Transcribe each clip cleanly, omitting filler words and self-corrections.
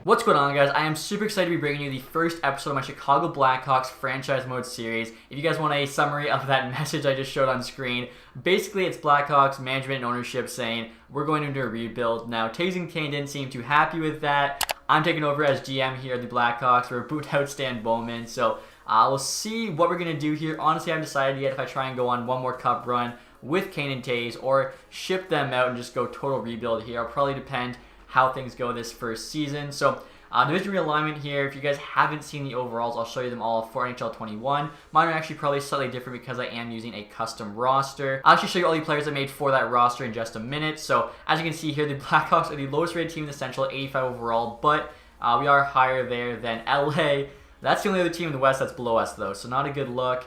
What's going on, guys? I am super excited to be bringing you the first episode of my Chicago Blackhawks franchise mode series. If you guys want a summary of that message I just showed on screen, basically it's Blackhawks management and ownership saying we're going into a rebuild. Now, Taves and Kane didn't seem too happy with that. I'm taking over as GM here at the Blackhawks. We're boot out Stan Bowman, so we'll see what we're going to do here. Honestly, I haven't decided yet if I try and go on one more cup run with Kane and Taves or ship them out and just go total rebuild here. It'll probably depend how things go this first season. So division realignment here. If you guys haven't seen the overalls, I'll show you them all for NHL 21. Mine are actually probably slightly different because I am using a custom roster. I'll actually show you all the players I made for that roster in just a minute. So as you can see here, the Blackhawks are the lowest rated team in the Central, 85 overall, but we are higher there than LA. That's the only other team in the West that's below us though, so not a good look.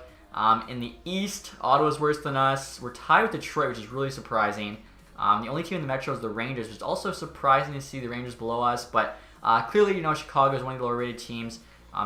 In the East, Ottawa's worse than us. We're tied with Detroit, which is really surprising. The only team in the Metro is the Rangers, which is also surprising to see the Rangers below us, but clearly, you know, Chicago is one of the lower-rated teams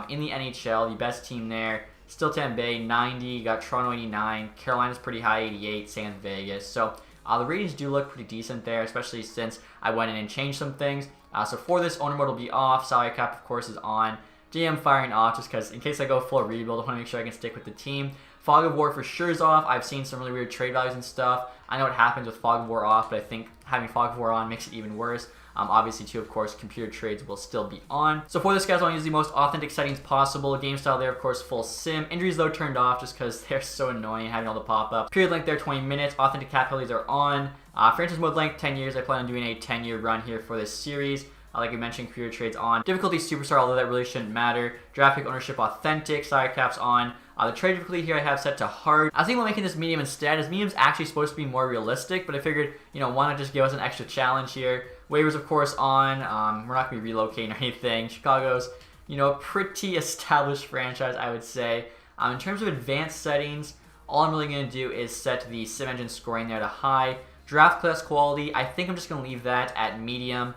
in the NHL. The best team there, still Tampa Bay, 90. You got Toronto, 89. Carolina's pretty high, 88. San Vegas. So the ratings do look pretty decent there, especially since I went in and changed some things. So for this, owner mode will be off. Salary cap, of course, is on. GM firing off, just because in case I go full rebuild, I want to make sure I can stick with the team. Fog of War for sure is off. I've seen some really weird trade values and stuff. I know what happens with Fog of War off, but I think having Fog of War on makes it even worse. Obviously, too, of course, computer trades will still be on. So for this, guys, I want to use the most authentic settings possible. Game style there, of course, full sim. Injuries, though, turned off just because they're so annoying having all the pop-ups. Period length there, 20 minutes. Authentic cap penalties are on. Franchise mode length, 10 years. I plan on doing a 10-year run here for this series. Like I mentioned, computer trades on. Difficulty superstar, although that really shouldn't matter. Draft pick ownership authentic. Salary caps on. The trade difficulty here I have set to hard. I was thinking about making this medium instead, as medium's actually supposed to be more realistic, but I figured, you know, why not just give us an extra challenge here. Waivers, of course, on. We're not going to be relocating or anything. Chicago's, you know, a pretty established franchise, I would say. In terms of advanced settings, all I'm really going to do is set the sim engine scoring there to high. Draft class quality, I think I'm just going to leave that at medium.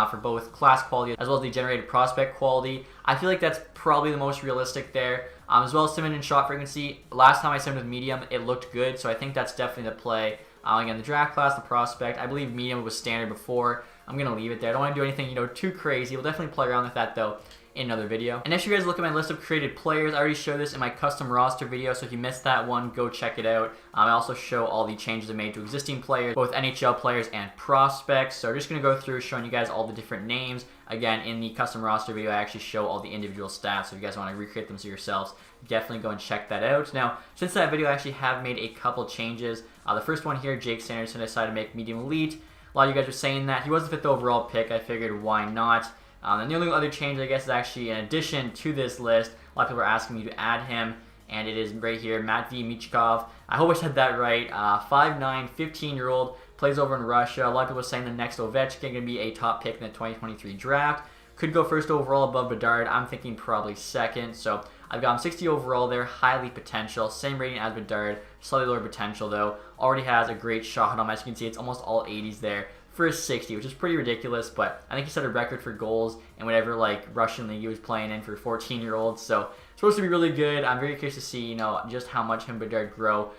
For both class quality as well as the generated prospect quality. I feel like that's probably the most realistic there. As well as sim and shot frequency. Last time I simmed with medium, it looked good, so I think that's definitely the play. Again, the draft class, the prospect, I believe medium was standard before. I'm going to leave it there. I don't want to do anything, you know, too crazy. We'll definitely play around with that, though, in another video. And if you guys look at my list of created players, I already showed this in my custom roster video, so if you missed that one, go check it out. I also show all the changes I made to existing players, both NHL players and prospects. So I'm just going to go through showing you guys all the different names. Again, in the custom roster video, I actually show all the individual stats, so if you guys want to recreate them to yourselves, definitely go and check that out. Now, since that video, I actually have made a couple changes. The first one here, Jake Sanderson decided to make medium elite. A lot of you guys were saying that. He was the 5th overall pick. I figured, why not? And the only other change, I guess, is actually in addition to this list. A lot of people are asking me to add him, and it is right here, Matvey Michkov. I hope I said that right. 5'9", 15-year-old, plays over in Russia. A lot of people are saying the next Ovechkin going to be a top pick in the 2023 draft. Could go first overall above Bedard. I'm thinking probably second. So I've got him 60 overall there, highly potential. Same rating as Bedard, slightly lower potential though. Already has a great shot on him. As you can see, it's almost all 80s there for a 60, which is pretty ridiculous, but I think he set a record for goals in whatever like Russian league he was playing in for 14-year-olds. So it's supposed to be really good. I'm very curious to see, you know, just how much him and Bedard grow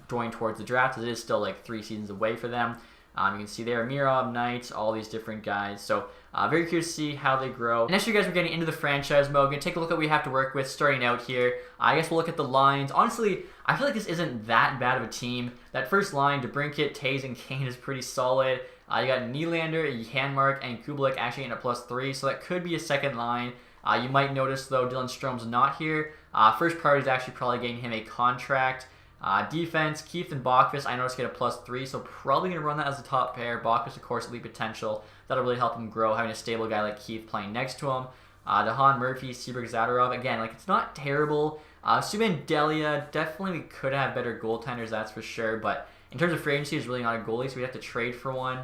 going towards the draft, as it is still like 3 seasons away for them. You can see there Mirov, Knights, all these different guys. So very curious to see how they grow. And next, you guys are getting into the franchise mode. Gonna take a look at what we have to work with starting out here. I guess we'll look at the lines. Honestly, I feel like this isn't that bad of a team. That first line, DeBrincat, Taves, and Kane is pretty solid. You got Nylander, Janmark, and Kubalik actually in a +3, so that could be a second line. You might notice, though, Dylan Strome's not here. First priority is actually probably getting him a contract. Defense, Keith and Bockfist, I noticed get a +3, so probably going to run that as a top pair. Bockfist, of course, elite potential. That'll really help him grow, having a stable guy like Keith playing next to him. Dahan, Murphy, Seabrook, Zadorov. Again, like, it's not terrible. Subban, Delia, definitely we could have better goaltenders, that's for sure, but in terms of free agency, he's really not a goalie, so we have to trade for one.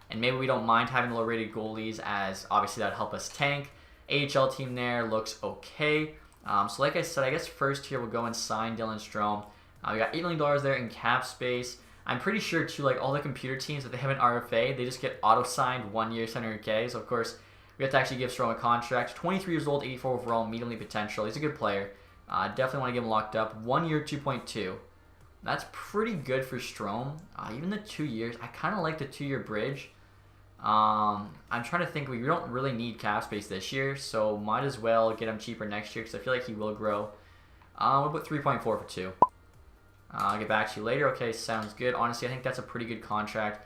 And maybe we don't mind having low-rated goalies, as obviously that would help us tank. AHL team there looks okay. So like I said, I guess first here we'll go and sign Dylan Strome. We got $8 million there in cap space. I'm pretty sure, too, like all the computer teams, if they have an RFA, they just get auto-signed 1 year, $700K. So, of course, we have to actually give Strome a contract. 23 years old, 84 overall, medium potential. He's a good player. Definitely want to get him locked up. 1 year, 2.2. That's pretty good for Strome. Even the 2 years, I kind of like the 2-year bridge. I'm trying to think. We don't really need cap space this year, so might as well get him cheaper next year because I feel like he will grow. We'll put 3.4 for 2. I'll get back to you later. Okay, sounds good. Honestly, I think that's a pretty good contract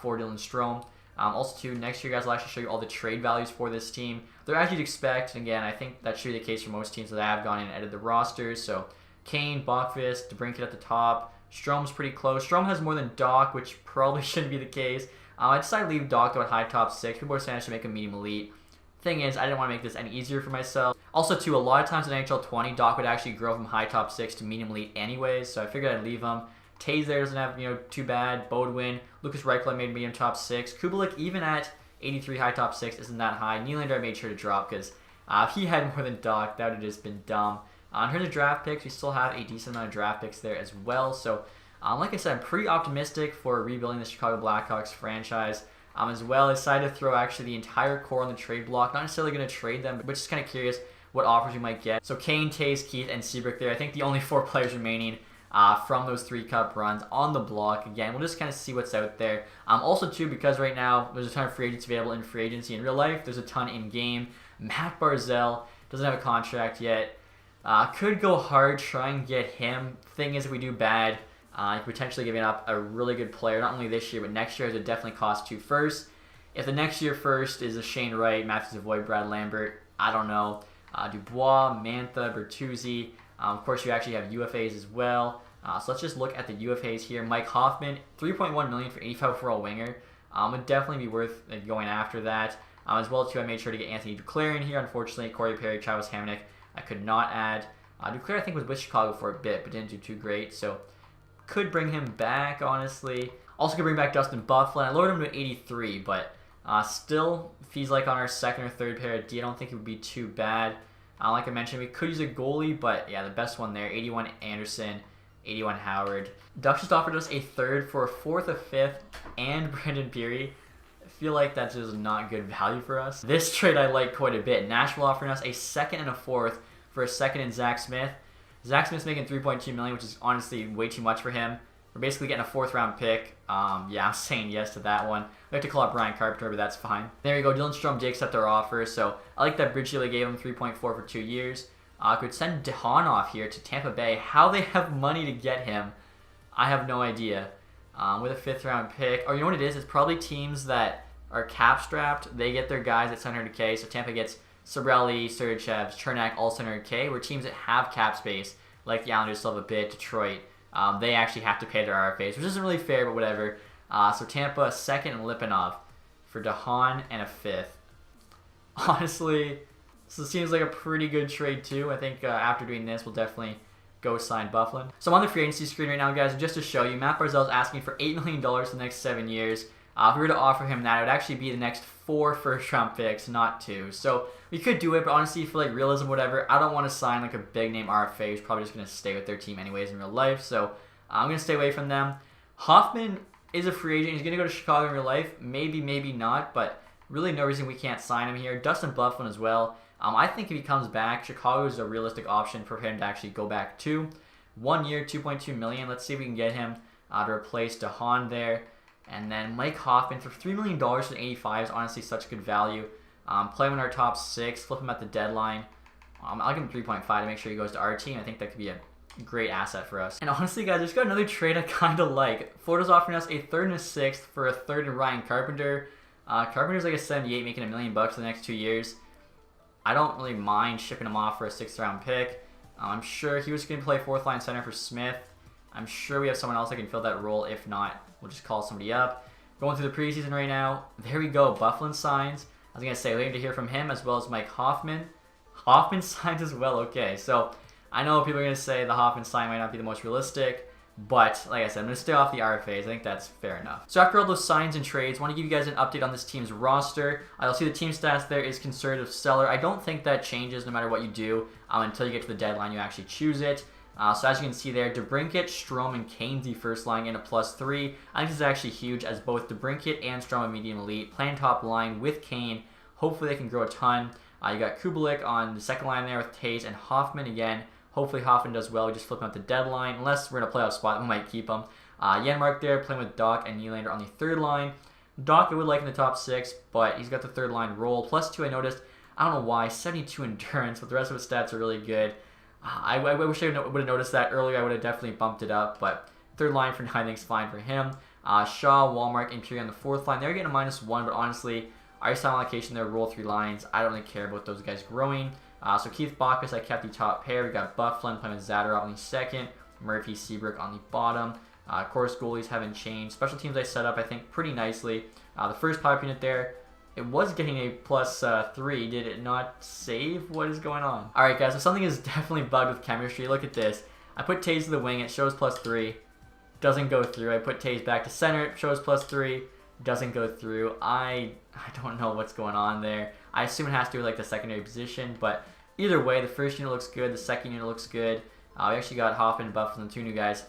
for Dylan Strome. Also, too, next year, guys, I'll actually show you all the trade values for this team. They're as you'd expect. And again, I think that should be the case for most teams that have gone in and edited the rosters. So, Kane, Bachvist, DeBrincat at the top. Strome's pretty close. Strome has more than Doc, which probably shouldn't be the case. I decided to leave Doc though at high top 6. People are saying I should make him medium elite. Thing is, I didn't want to make this any easier for myself. Also, too, a lot of times in NHL 20, Doc would actually grow from high top 6 to medium elite anyways. So I figured I'd leave him. Taze there doesn't have, too bad. Bodwin, Lucas Reichel I made medium top 6. Kubalik, even at 83 high top 6, isn't that high. Nylander I made sure to drop because if he had more than Doc, that would have just been dumb. In terms of draft picks, we still have a decent amount of draft picks there as well. So, like I said, I'm pretty optimistic for rebuilding the Chicago Blackhawks franchise. As well, I decided to throw actually the entire core on the trade block. Not necessarily going to trade them, but just kind of curious what offers we might get. So Kane, Taze, Keith, and Seabrook there. I think the only 4 players remaining from those 3 cup runs on the block. Again, we'll just kind of see what's out there. Also, too, because right now there's a ton of free agents available in free agency. In real life, there's a ton in-game. Matt Barzal doesn't have a contract yet. Could go hard, try and get him. Thing is, if we do bad, potentially giving up a really good player, not only this year, but next year, it would definitely cost 2 firsts. If the next year first is a Shane Wright, Matthews Avoid, Brad Lambert, I don't know. Dubois, Mantha, Bertuzzi. Of course, you actually have UFAs as well. So let's just look at the UFAs here. Mike Hoffman, $3.1 million for 85 overall winger. Would definitely be worth going after that. As well, too, I made sure to get Anthony Duclair in here. Unfortunately, Corey Perry, Travis Hamonic, I could not add. Duclair, I think, was with Chicago for a bit, but didn't do too great. So could bring him back, honestly. Also could bring back Dustin Byfuglien. I lowered him to 83, but still, if he's like on our second or third pair of D, I don't think it would be too bad. Like I mentioned, we could use a goalie, but yeah, the best one there, 81 Anderson, 81 Howard. Ducks just offered us a third for a fourth, a fifth, and Brandon Peary. I feel like that's just not good value for us. This trade I like quite a bit. Nashville offering us a second and a fourth for a second and Zach Smith. Zach Smith's making $3.2 million, which is honestly way too much for him. We're basically getting a 4th round pick. Yeah, I'm saying yes to that one. We have to call it Brian Carpenter, but that's fine. There you go. Dylan Strome did accept our offer, so I like that bridge deal they gave him, 3.4 for 2 years. Could send DeHaan off here to Tampa Bay. How they have money to get him, I have no idea. With a 5th round pick, or you know what it is? It's probably teams that are cap strapped. They get their guys at 700K, so Tampa gets Sabrelli, Sergachev, Chernak, all 700K, where teams that have cap space, like the Islanders still have a bit, Detroit, they actually have to pay their RFAs, which isn't really fair, but whatever. So Tampa, a second, and Lipinov for DeHaan and a 5th. Honestly, this seems like a pretty good trade, too. I think after doing this, we'll definitely go sign Byfuglien. So I'm on the free agency screen right now, guys, and just to show you, Matt Barzal is asking for $8 million for the next 7 years. If we were to offer him that, it would actually be the next 4 first-round picks, not 2. So we could do it, but honestly, for like realism, whatever, I don't want to sign like a big-name RFA who's probably just going to stay with their team anyways in real life. So I'm going to stay away from them. Hoffman is a free agent. He's going to go to Chicago in real life. Maybe, maybe not, but really no reason we can't sign him here. Dustin Byfuglien as well. I think if he comes back, Chicago is a realistic option for him to actually go back to. 1 year, $2.2 million. Let's see if we can get him to replace DeHaan there. And then Mike Hoffman for $3 million for 85 is honestly such good value. Play him in our top 6, flip him at the deadline. I'll give him 3.5 to make sure he goes to our team. I think that could be a great asset for us. And honestly, guys, there's got another trade I kind of like. Florida's offering us a 3rd and a 6th for a 3rd and Ryan Carpenter. Carpenter's like a 78, making $1 million for the next 2 years. I don't really mind shipping him off for a 6th round pick. I'm sure he was going to play 4th line center for Smith. I'm sure we have someone else that can fill that role. If not, we'll just call somebody up. Going through the preseason right now. There we go. Byfuglien signs. I was going to say, waiting to hear from him as well as Mike Hoffman. Hoffman signs as well. Okay, so I know people are going to say the Hoffman sign might not be the most realistic, but like I said, I'm going to stay off the RFAs. I think that's fair enough. So after all those signs and trades, I want to give you guys an update on this team's roster. You'll see the team stats there is conservative stellar. I don't think that changes no matter what you do until you get to the deadline. You actually choose it. So as you can see there, DeBrincat, Strome, and Kane the first line in a +3. I think this is actually huge as both DeBrincat and Strome are medium elite. Playing top line with Kane. Hopefully they can grow a ton. You got Kubalik on the second line there with Taze and Hoffman again. Hopefully Hoffman does well. We just flip him at the deadline. Unless we're in a playoff spot, we might keep him. Janmark there playing with Doc and Nylander on the 3rd line. Doc I would like in the top 6, but he's got the third line role. +2 I noticed. I don't know why. 72 endurance, but the rest of his stats are really good. I wish I would have noticed that earlier. I would have definitely bumped it up, but third line for 9 I think is fine for him. Shaw, Walmart, and Puri on the 4th line. They're getting a -1, but honestly, ice time allocation there, roll 3 lines. I don't really care about those guys growing. So Keith Bacchus, I kept the top pair. We got Bufflin playing with Zadorov on the 2nd, Murphy, Seabrook on the bottom. Of course, goalies haven't changed. Special teams I set up, I think, pretty nicely. The first power unit there, it was getting a +3. Did it not save? What is going on? All right, guys, so something is definitely bugged with chemistry. Look at this. I put Taze to the wing. It shows +3. Doesn't go through. I put Taze back to center. It shows +3. Doesn't go through. I don't know what's going on there. I assume it has to do with like the secondary position, but either way, the first unit looks good. The second unit looks good. We actually got Hoffman and Bufflin, 2 new guys,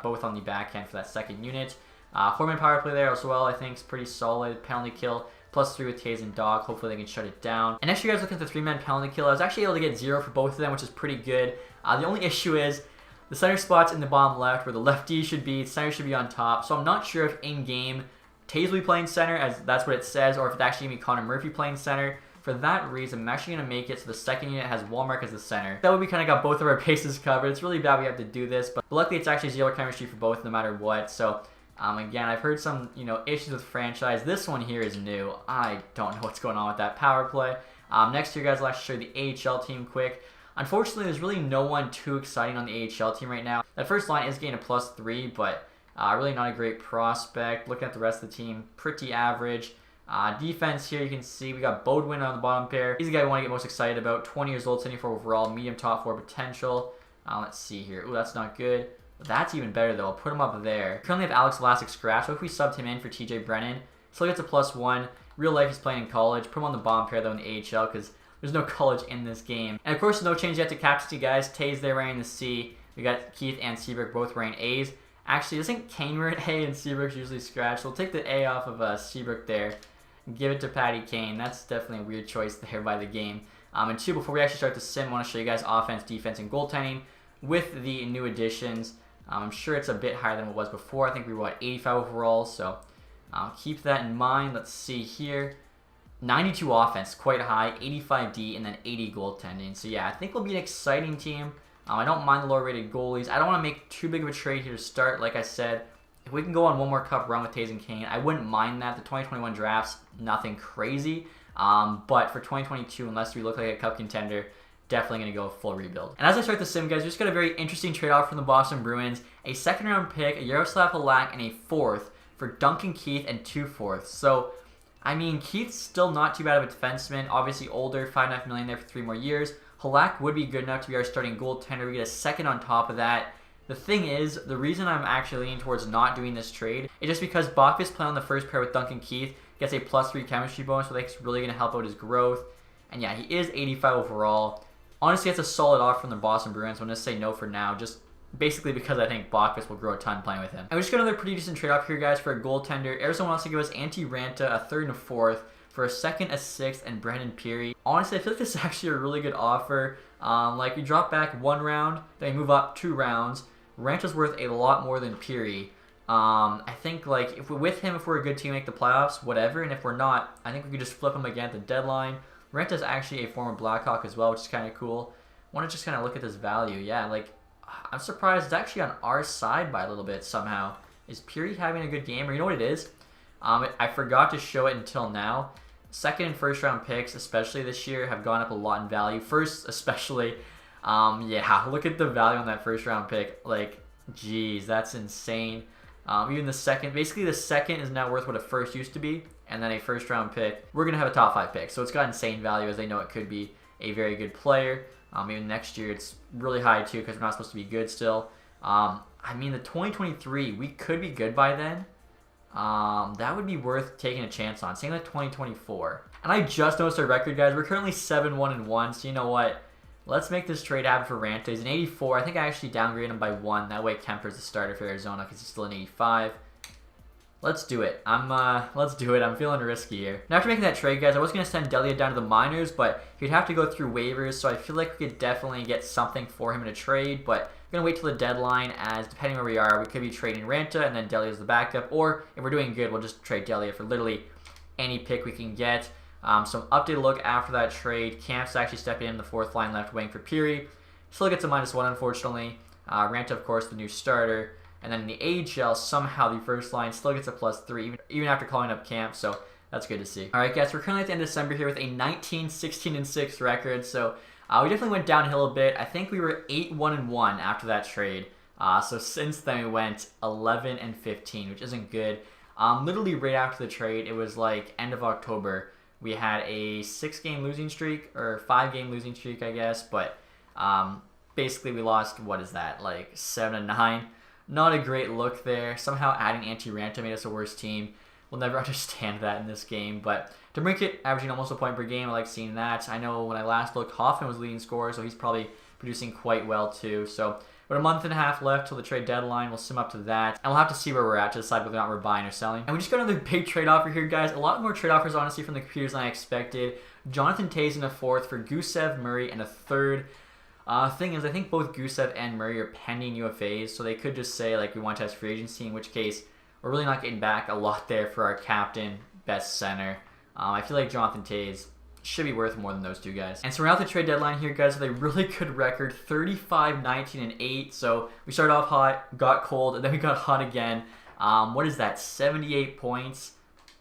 both on the backhand for that second unit. 4-man power play there as well, I think is pretty solid. Penalty kill, +3 with Taze and Dog. Hopefully they can shut it down. And next you guys look at the 3-man penalty kill. I was actually able to get 0 for both of them, which is pretty good. The only issue is the center spot's in the bottom left where the lefty should be. Center should be on top. So I'm not sure if in-game Taze will be playing center, as that's what it says, or if it's actually going to be Connor Murphy playing center. For that reason, I'm actually going to make it so the second unit has Walmart as the center. That way we kind of got both of our bases covered. It's really bad we have to do this, but luckily it's actually 0 chemistry for both no matter what. So again, I've heard some issues with franchise. This one here is new. I don't know what's going on with that power play. Next year, guys, I'll actually show you the AHL team quick. Unfortunately, there's really no one too exciting on the AHL team right now. That first line is getting a +3, but really not a great prospect. Looking at the rest of the team, pretty average. Defense here, you can see we got Bodwin on the bottom pair. He's the guy we want to get most excited about. 20 years old, 74 overall, medium top 4 potential. Let's see here. Ooh, that's not good. That's even better though. I'll put him up there. Currently have Alex Vlasic scratch. What if we subbed him in for TJ Brennan? Still gets a +1. Real life he's playing in college. Put him on the bottom pair though in the AHL because there's no college in this game. And of course, no change yet to captaincy, guys. Taze there wearing the C. We got Keith and Seabrook both wearing A's. Actually, isn't Kane wearing A and Seabrook's usually scratched? We'll take the A off of Seabrook there. Give it to Patty Kane. That's definitely a weird choice there by the game. And 2, before we actually start the sim, I want to show you guys offense, defense, and goaltending with the new additions. I'm sure it's a bit higher than it was before. I think we were, 85 overall, so keep that in mind. Let's see here. 92 offense, quite high, 85 D, and then 80 goaltending. So yeah, I think we'll be an exciting team. I don't mind the lower rated goalies. I don't want to make too big of a trade here to start. Like I said, if we can go on one more cup run with Taze and Kane, I wouldn't mind that. The 2021 drafts, nothing crazy. But for 2022, unless we look like a cup contender, definitely going to go full rebuild. And as I start the sim, guys, we just got a very interesting trade-off from the Boston Bruins. A second-round pick, a Yaroslav Halak, and a 4th for Duncan Keith and 2 4ths. So, I mean, Keith's still not too bad of a defenseman. Obviously older, $5.5 million there for 3 more years. Halak would be good enough to be our starting goaltender. We get a second on top of that. The thing is, the reason I'm actually leaning towards not doing this trade is just because Bacchus playing on the first pair with Duncan Keith gets a +3 chemistry bonus, so that's really going to help out his growth. And yeah, he is 85 overall. Honestly, that's a solid offer from the Boston Bruins. I'm going to say no for now, just basically because I think Bacchus will grow a ton playing with him. And we just got another pretty decent trade-off here, guys, for a goaltender. Arizona wants to give us Antti Ranta, a 3rd and a 4th, for a 2nd, a 6th, and Brendan Peary. Honestly, I feel like this is actually a really good offer. Like, we drop back 1 round, then we move up 2 rounds. Ranta's worth a lot more than Peary. I think, like, if we're with him, if we're a good team, make the playoffs, whatever. And if we're not, I think we could just flip him again at the deadline. Ranta's actually a former Blackhawk as well, which is kind of cool. I want to just kind of look at this value. Yeah, like, I'm surprised it's actually on our side by a little bit somehow. Is Peary having a good game? Or you know what it is? I forgot to show it until now. 2nd and 1st round picks, especially this year, have gone up a lot in value. First, especially, yeah, look at the value on that 1st round pick. Like, geez, that's insane. Even the 2nd, basically the 2nd is now worth what a 1st used to be, and then a 1st round pick. We're going to have a top 5 pick, so it's got insane value as they know it could be a very good player. Even next year, it's really high too because we're not supposed to be good still. I mean, the 2023, we could be good by then. That would be worth taking a chance on. Same like 2024. And I just noticed our record, guys. We're currently 7-1-1, so you know what? Let's make this trade happen for Ranta. He's an 84. I think I actually downgraded him by 1. That way Kemper's the starter for Arizona because he's still an 85. Let's do it. Let's do it. I'm feeling risky here. Now, after making that trade, guys, I was going to send Delia down to the minors, but he'd have to go through waivers, so I feel like we could definitely get something for him in a trade, but going to wait till the deadline, as depending where we are, we could be trading Ranta and then Delia as the backup, or if we're doing good, we'll just trade Delia for literally any pick we can get. Some updated look after that trade. Camp's actually stepping in the fourth line left wing for Peary. Still gets a -1, unfortunately. Ranta, of course, the new starter. And then in the AHL, somehow the first line still gets a +3, even after calling up Camp, so that's good to see. All right, guys, we're currently at the end of December here with a 19-16-6 record, so we definitely went downhill a bit. I think we were 8-1-1 after that trade. So since then, we went 11-15, which isn't good. Literally right after the trade, it was like end of October. We had a 6-game losing streak, or 5-game losing streak, I guess, but basically we lost, what is that, like 7-9? Not a great look there. Somehow adding anti-Ranta made us a worse team. We'll never understand that in this game. But DeBrincat averaging almost a point per game. I like seeing that. I know when I last looked, Hoffman was leading scorer, so he's probably producing quite well too. So with a month and a half left till the trade deadline, we'll sim up to that. And we'll have to see where we're at to decide whether or not we're buying or selling. And we just got another big trade offer here, guys. A lot more trade offers, honestly, from the computers than I expected. Jonathan Toews in a 4th for Gusev, Murray, and a 3rd. Thing is, I think both Gusev and Murray are pending UFAs, so they could just say, like, we want to test free agency, in which case we're really not getting back a lot there for our captain, best center. I feel like Jonathan Toews should be worth more than those two guys. And so we're at the trade deadline here, guys, with a really good record, 35-19-8. So we started off hot, got cold, and then we got hot again. What is that, 78 points?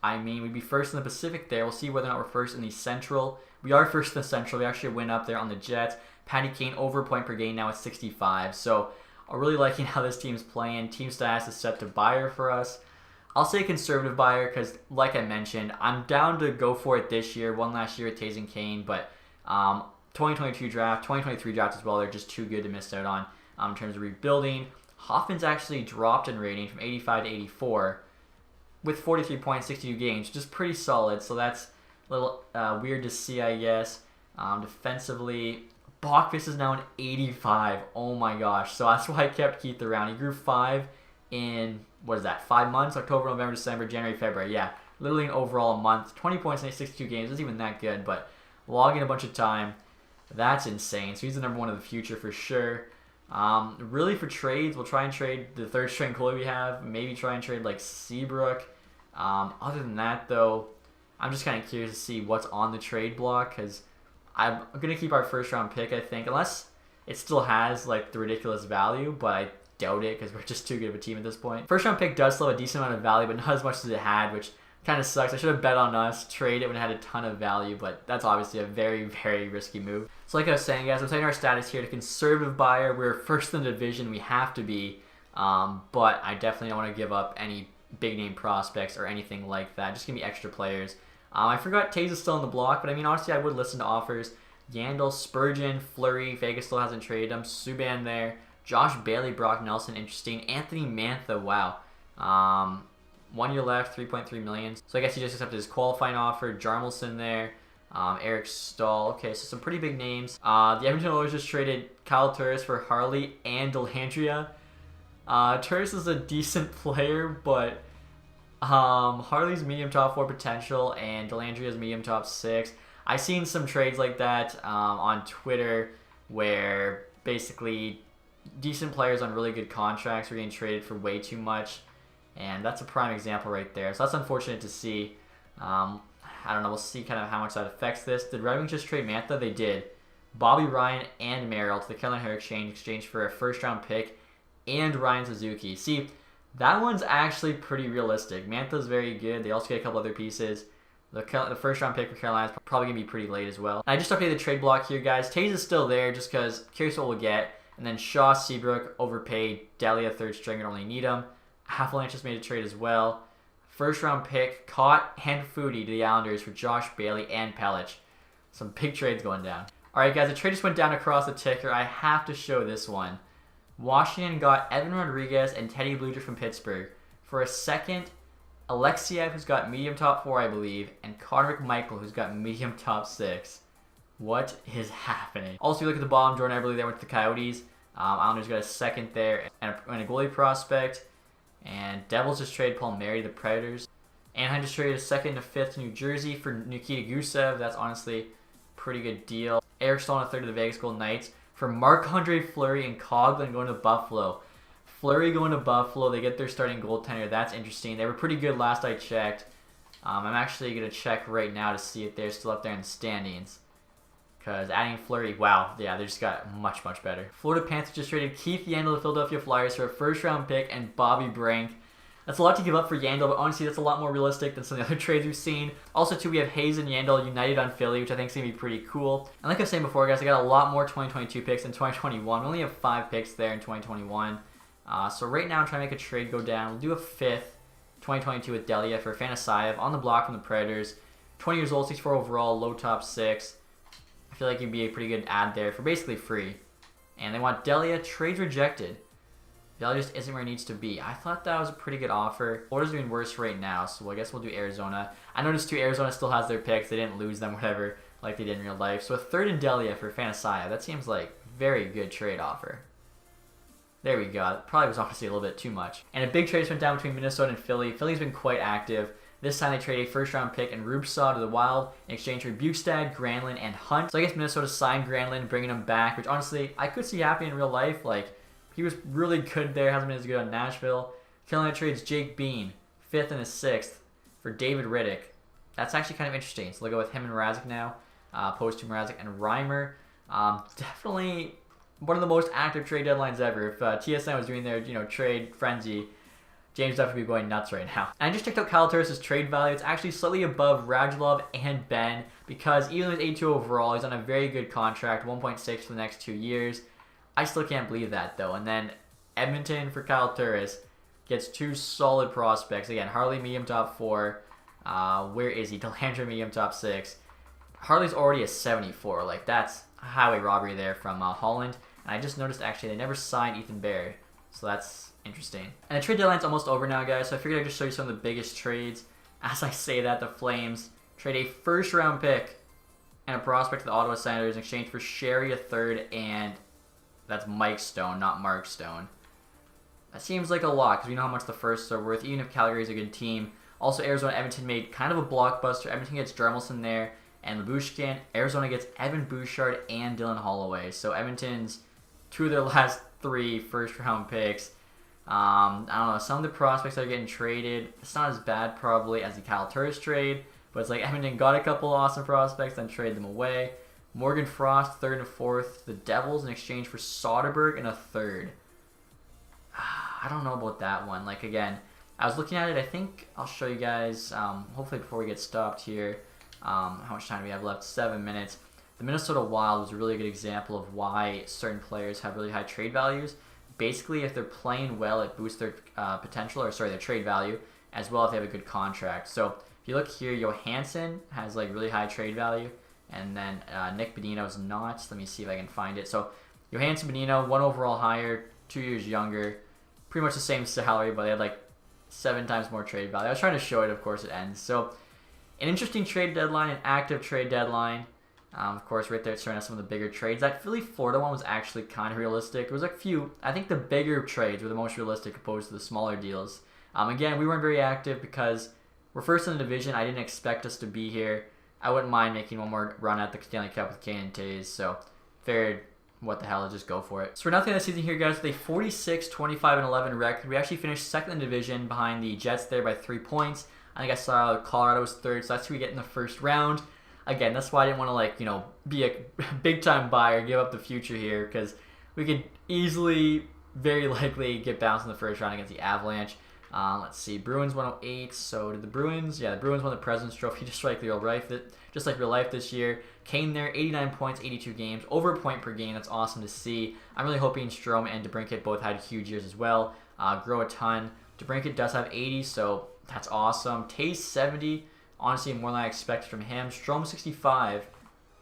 I mean, we'd be first in the Pacific there. We'll see whether or not we're first in the Central. We are first in the Central. We actually win up there on the Jets. Patty Kane over a point per game now at 65. So I'm really liking how this team's playing. Team status is set to buyer for us. I'll say conservative buyer because, like I mentioned, I'm down to go for it this year. One last year at Toews and Kane, but 2022 draft, 2023 draft as well, they're just too good to miss out on in terms of rebuilding. Hoffman's actually dropped in rating from 85 to 84 with 43 points, 62 games, which is pretty solid. So that's a little weird to see, I guess. Defensively, Bachvis is now an 85. Oh my gosh. So that's why I kept Keith around. He grew 5 in, what is that, 5 months? October, November, December, January, February. Yeah, literally an overall month. 20 points in 62 games. Isn't even that good, but logging a bunch of time. That's insane. So he's the number 1 of the future for sure. Really for trades, we'll try and trade the 3rd string goalie we have. Maybe try and trade like Seabrook. Other than that, though, I'm just kind of curious to see what's on the trade block because I'm going to keep our 1st round pick, I think, unless it still has like the ridiculous value, but I doubt it because we're just too good of a team at this point. 1st round pick does still have a decent amount of value, but not as much as it had, which kind of sucks. I should have bet on us, trade it when it had a ton of value, but that's obviously a very, very risky move. So like I was saying, guys, I'm setting our status here to conservative buyer. We're 1st in the division. We have to be, but I definitely don't want to give up any big name prospects or anything like that. Just give me extra players. I forgot Toews is still on the block, but I mean, honestly, I would listen to offers. Yandel, Spurgeon, Fleury, Vegas still hasn't traded him. Subban there. Josh Bailey, Brock Nelson, interesting. Anthony Mantha, wow. 1 year left, $3.3 million. So I guess he just accepted his qualifying offer. Jarmelson there. Eric Stahl. Okay, so some pretty big names. The Edmonton Oilers just traded Kyle Turris for Harley and Dellandrea. Turris is a decent player, but Harley's medium top 4 potential and Dellandrea's medium top 6. I've seen some trades like that on Twitter where basically decent players on really good contracts are getting traded for way too much, and that's a prime example right there. So that's unfortunate to see. I don't know. We'll see kind of how much that affects this. Did Red Wings just trade Mantha? They did. Bobby Ryan and Merrill to the Carolina Hurricanes in exchange for a 1st round pick and Ryan Suzuki. See, that one's actually pretty realistic. Mantha's very good. They also get a couple other pieces. The 1st round pick for Carolina is probably going to be pretty late as well. I just updated the trade block here, guys. Toews is still there just because curious what we'll get. And then Shaw, Seabrook, overpaid. Delia, 3rd stringer, don't really need him. Avalanche just made a trade as well. 1st round pick, Cott and Foodie to the Islanders for Josh Bailey and Pelech. Some big trades going down. Alright, guys, the trade just went down across the ticker. I have to show this one. Washington got Evan Rodriguez and Teddy Bluger from Pittsburgh for a 2nd, Alexiev, who's got medium top 4, I believe, and Connor McMichael, who's got medium top 6. What is happening? Also, you look at the bottom, Jordan Eberle there with the Coyotes. Islanders got a 2nd there and a goalie prospect. And Devils just traded Paul Mary to the Predators. Anaheim just traded a 2nd and a 5th to New Jersey for Nikita Gusev. That's honestly a pretty good deal. Eric Stahl and a 3rd to the Vegas Golden Knights for Marc-Andre Fleury and Coghlan going to Buffalo. Fleury going to Buffalo. They get their starting goaltender. That's interesting. They were pretty good last I checked. I'm actually going to check right now to see if they're still up there in the standings. Because adding Fleury, wow, yeah, they just got much, much better. Florida Panthers just traded Keith Yandle to Philadelphia Flyers for a first-round pick and Bobby Brink. That's a lot to give up for Yandle, but honestly, that's a lot more realistic than some of the other trades we've seen. Also, too, we have Hayes and Yandle united on Philly, which I think is going to be pretty cool. And like I was saying before, guys, I got a lot more 2022 picks in 2021. We only have 5 picks there in 2021. So right now, I'm trying to make a trade go down. We'll do a 5th 2022 with Delia for Fanasayev on the block from the Predators. 20 years old, 64 overall, low top 6. I feel like he'd be a pretty good ad there for basically free. And they want Delia. Trades rejected. Delia just isn't where he needs to be. I thought that was a pretty good offer. Florida's doing worse right now, so I guess we'll do Arizona. I noticed too, Arizona still has their picks. They didn't lose them, whatever, like they did in real life. So a 3rd in Delia for Fanasayev. That seems like very good trade offer. There we go. Probably was honestly a little bit too much. And a big trade went down between Minnesota and Philly. Philly's been quite active. This time they trade a first-round pick and Rubsaw to the Wild in exchange for Bukestad, Granlund, and Hunt. So I guess Minnesota signed Granlund, bringing him back, which honestly I could see happening in real life. Like, he was really good there. Hasn't been as good on Nashville. Carolina trades Jake Bean, 5th and a 6th, for David Riddick. That's actually kind of interesting. So they'll go with him and Mrazek now, opposed to Mrazek and Reimer. Definitely one of the most active trade deadlines ever. If TSN was doing their trade frenzy, James definitely be going nuts right now. And I just checked out Kyle Turris' trade value. It's actually slightly above Radulov and Ben because even with 82 overall, he's on a very good contract, 1.6 for the next 2 years. I still can't believe that though. And then Edmonton for Kyle Turris gets 2 solid prospects. Again, Harley medium top 4. Where is he? Dellandrea medium top 6. Harley's already a 74. Like, that's a highway robbery there from Holland. And I just noticed actually they never signed Ethan Bear. So that's interesting. And the trade deadline's almost over now, guys. So I figured I'd just show you some of the biggest trades. As I say that, the Flames trade a first-round pick and a prospect to the Ottawa Senators in exchange for Sherry, a 3rd, and that's Mike Stone, not Mark Stone. That seems like a lot because we know how much the firsts are worth, even if Calgary's a good team. Also, Arizona Edmonton made kind of a blockbuster. Edmonton gets Dremelson there and Labushkin. Arizona gets Evan Bouchard and Dylan Holloway. So Edmonton's 2 of their last 3 first-round picks. I don't know, some of the prospects that are getting traded, it's not as bad probably as the Kyle Turris trade, but it's like Edmonton got a couple awesome prospects, then traded them away. Morgan Frost, 3rd and 4th. The Devils in exchange for Soderberg and a 3rd. I don't know about that one. Like, again, I was looking at it. I think I'll show you guys, hopefully before we get stopped here, how much time do we have left? 7 minutes. The Minnesota Wild was a really good example of why certain players have really high trade values. Basically, if they're playing well, it boosts their potential, or sorry, their trade value, as well if they have a good contract. So if you look here, Johansson has like really high trade value, and then Nick Bonino's not. Let me see if I can find it. So Johansson, Bonino, 1 overall higher, 2 years younger, pretty much the same salary, but they had like 7 times more trade value. I was trying to show it, of course it ends. So an interesting trade deadline, an active trade deadline. Of course, right there it's showing us some of the bigger trades. That Philly-Florida one was actually kind of realistic. It was a few. I think the bigger trades were the most realistic opposed to the smaller deals. Again, we weren't very active because we're first in the division. I didn't expect us to be here. I wouldn't mind making one more run at the Stanley Cup with Kane and Tays. So, figured, what the hell, just go for it. So, we're now this season here, guys, with a 46, 25, and 11 record. We actually finished 2nd in the division behind the Jets there by 3 points. I think I saw Colorado was 3rd, so that's who we get in the first round. Again, that's why I didn't want to, be a big-time buyer, give up the future here, because we could easily, very likely, get bounced in the first round against the Avalanche. Let's see, Bruins 108. So did the Bruins? Yeah, the Bruins won the President's Trophy just like real life this year. Kane there, 89 points, 82 games, over a point per game. That's awesome to see. I'm really hoping Strome and DeBrincat both had huge years as well. Grow a ton. DeBrincat does have 80, so that's awesome. Tays 70. Honestly, more than I expected from him. Strome 65.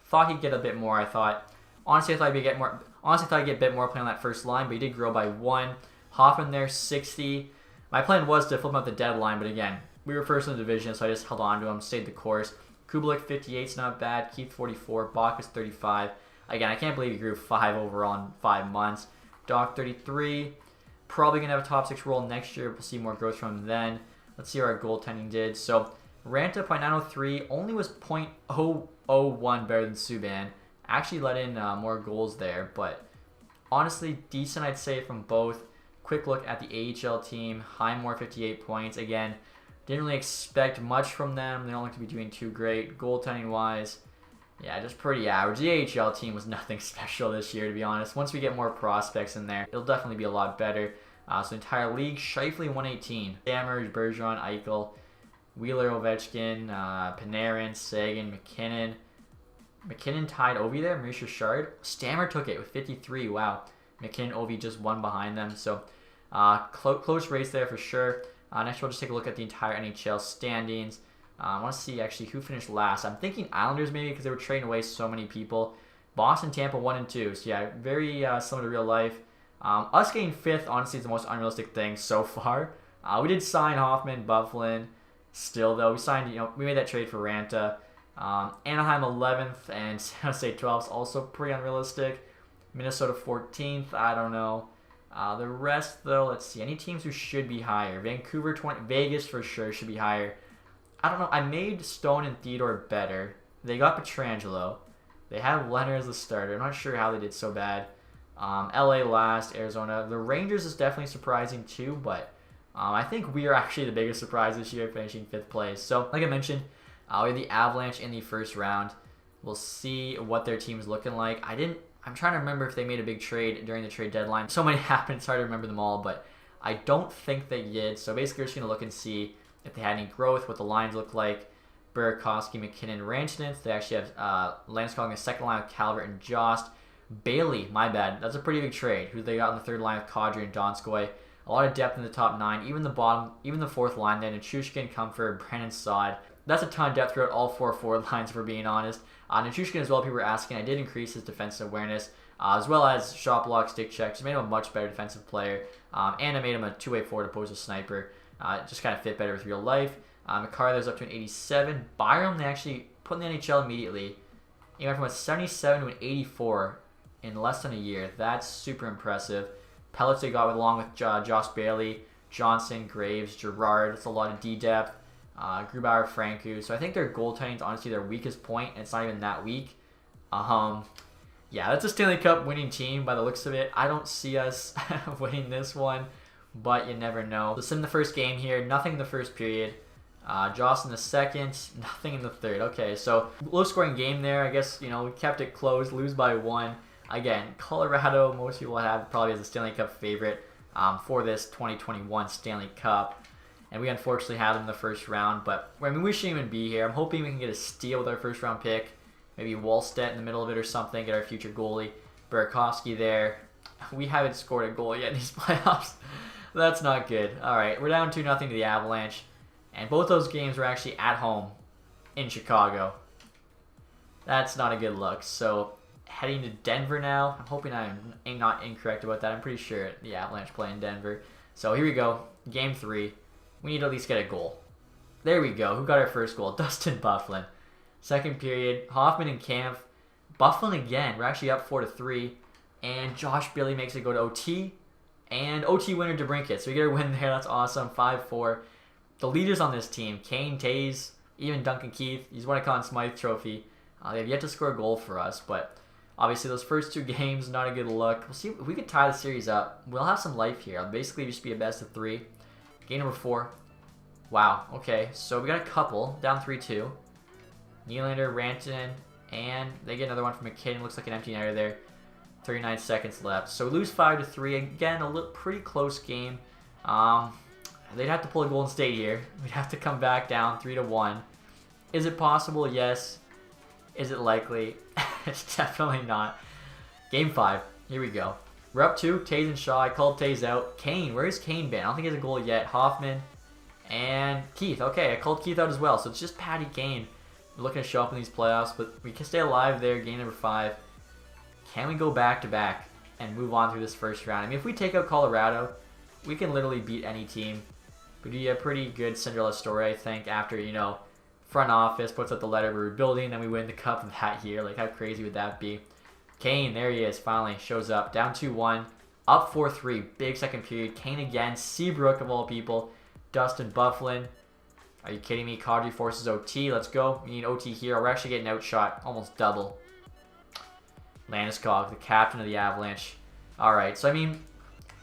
Thought he'd get a bit more. I thought he'd get more. Honestly, thought he'd get a bit more playing on that first line, but he did grow by 1. Hoffman there 60. My plan was to flip him at the deadline, but again, we were first in the division, so I just held on to him, stayed the course. Kubalik 58 is not bad. Keith 44. Bacchus 35. Again, I can't believe he grew 5 overall in 5 months. Doc 33. Probably gonna have a top 6 role next year. We'll see more growth from him then. Let's see how our goaltending did. So Ranta 0.903 only was 0.001 better than Subban. Actually let in more goals there, but honestly decent, I'd say, from both. Quick look at the AHL team. Highmore, 58 points. Again, didn't really expect much from them. They don't look to be doing too great. Goaltending wise, yeah, just pretty average. The AHL team was nothing special this year, to be honest. Once we get more prospects in there, it'll definitely be a lot better. So entire league, Scheifele 118. Stammer, Bergeron, Eichel, Wheeler, Ovechkin, Panarin, Sagan, McKinnon. McKinnon tied Ovi there. Maurice Richard. Stammer took it with 53. Wow. McKinnon, Ovi just one behind them. So close race there for sure. Next, we'll just take a look at the entire NHL standings. I want to see actually who finished last. I'm thinking Islanders maybe because they were trading away so many people. Boston, Tampa 1 and 2. So yeah, very similar to real life. Us getting 5th honestly is the most unrealistic thing so far. We did sign Hoffman, Bufflin. Still though, we made that trade for Ranta. Anaheim 11th and San Jose 12th is also pretty unrealistic. Minnesota 14th, I don't know. The rest though, let's see. Any teams who should be higher? Vancouver 20, Vegas for sure should be higher. I don't know. I made Stone and Theodore better. They got Pietrangelo. They have Leonard as the starter. I'm not sure how they did so bad. LA last, Arizona. The Rangers is definitely surprising too, but I think we are actually the biggest surprise this year, finishing 5th place. So, like I mentioned, we have the Avalanche in the first round. We'll see what their team is looking like. I'm trying to remember if they made a big trade during the trade deadline. So many happened, it's hard to remember them all, but I don't think they did. So basically, we're just going to look and see if they had any growth, what the lines look like. Burakovsky, McKinnon, Rantanen. They actually have Landeskog in the second line with Calvert and Jost. Bailey, my bad. That's a pretty big trade. Who they got in the third line with Kadri and Donskoy. A lot of depth in the top 9. Even the fourth line there. Nichushkin, Comfort, Brandon Saad. That's a ton of depth throughout all 4 forward lines, if we're being honest. Nichushkin as well, people were asking. I did increase his defensive awareness, as well as shot block, stick checks. Just made him a much better defensive player. And I made him a two-way forward opposed to sniper. Just kind of fit better with real life. McCarthy's up to an 87. Byram, they actually put in the NHL immediately. He went from a 77 to an 84 in less than a year. That's super impressive. Pellets they got along with Josh Bailey, Johnson, Graves, Gerard. That's a lot of D-depth. Grubauer, Franco. So I think their goaltending is honestly their weakest point, and it's not even that weak. Yeah, that's a Stanley Cup winning team by the looks of it. I don't see us winning this one, but you never know. Let's in the first game here. Nothing in the first period. Joss in the second. Nothing in the third. Okay, so low-scoring game there. I guess, we kept it close. Lose by 1. Again, Colorado, most people have probably as a Stanley Cup favorite for this 2021 Stanley Cup. And we unfortunately had them in the first round. But we shouldn't even be here. I'm hoping we can get a steal with our first round pick. Maybe Wallstedt in the middle of it or something. Get our future goalie. Burakovsky there. We haven't scored a goal yet in these playoffs. That's not good. All right, we're down 2-0 to the Avalanche. And both those games were actually at home in Chicago. That's not a good look. So heading to Denver now. I'm hoping I'm not incorrect about that. I'm pretty sure the Avalanche play in Denver. So here we go. Game 3. We need to at least get a goal. There we go. Who got our first goal? Dustin Bufflin. Second period, Hoffman and Kampf. Bufflin again. We're actually up 4-3. And Josh Bailey makes it go to OT. And OT winner DeBrincat. So we get a win there. That's awesome. 5-4. The leaders on this team, Kane, Taze, even Duncan Keith. He's won a Conn Smythe trophy. They have yet to score a goal for us. But obviously those first 2 games, not a good look. We'll see if we could tie the series up. We'll have some life here. It'll basically just be a best of 3. Game number 4. Wow, okay. So we got a couple. Down 3-2. Nylander, Rantanen, and they get another one from McKinnon. Looks like an empty netter there. 39 seconds left. So we lose 5-3. Again, a pretty close game. They'd have to pull a Golden State here. We'd have to come back down 3-1. Is it possible? Yes. Is it likely? It's definitely not. Game 5. Here we go. We're up 2. Taze and Shaw. I called Taze out. Kane. Where's Kane been? I don't think he has a goal yet. Hoffman and Keith. Okay, I called Keith out as well. So it's just Patty Kane looking to show up in these playoffs. But we can stay alive there. Game number 5. Can we go back-to-back and move on through this first round? I mean, if we take out Colorado, we can literally beat any team. We do a pretty good Cinderella story, I think, after, front office puts out the letter we're rebuilding, then we win the cup that year. Like, how crazy would that be? Kane, there he is, finally shows up. Down 2-1, up 4-3, big second period. Kane again, Seabrook of all people. Dustin Bufflin. Are you kidding me? Kadri forces OT. Let's go. We need OT here. We're actually getting outshot almost double. Landeskog, the captain of the Avalanche. Alright, so I mean,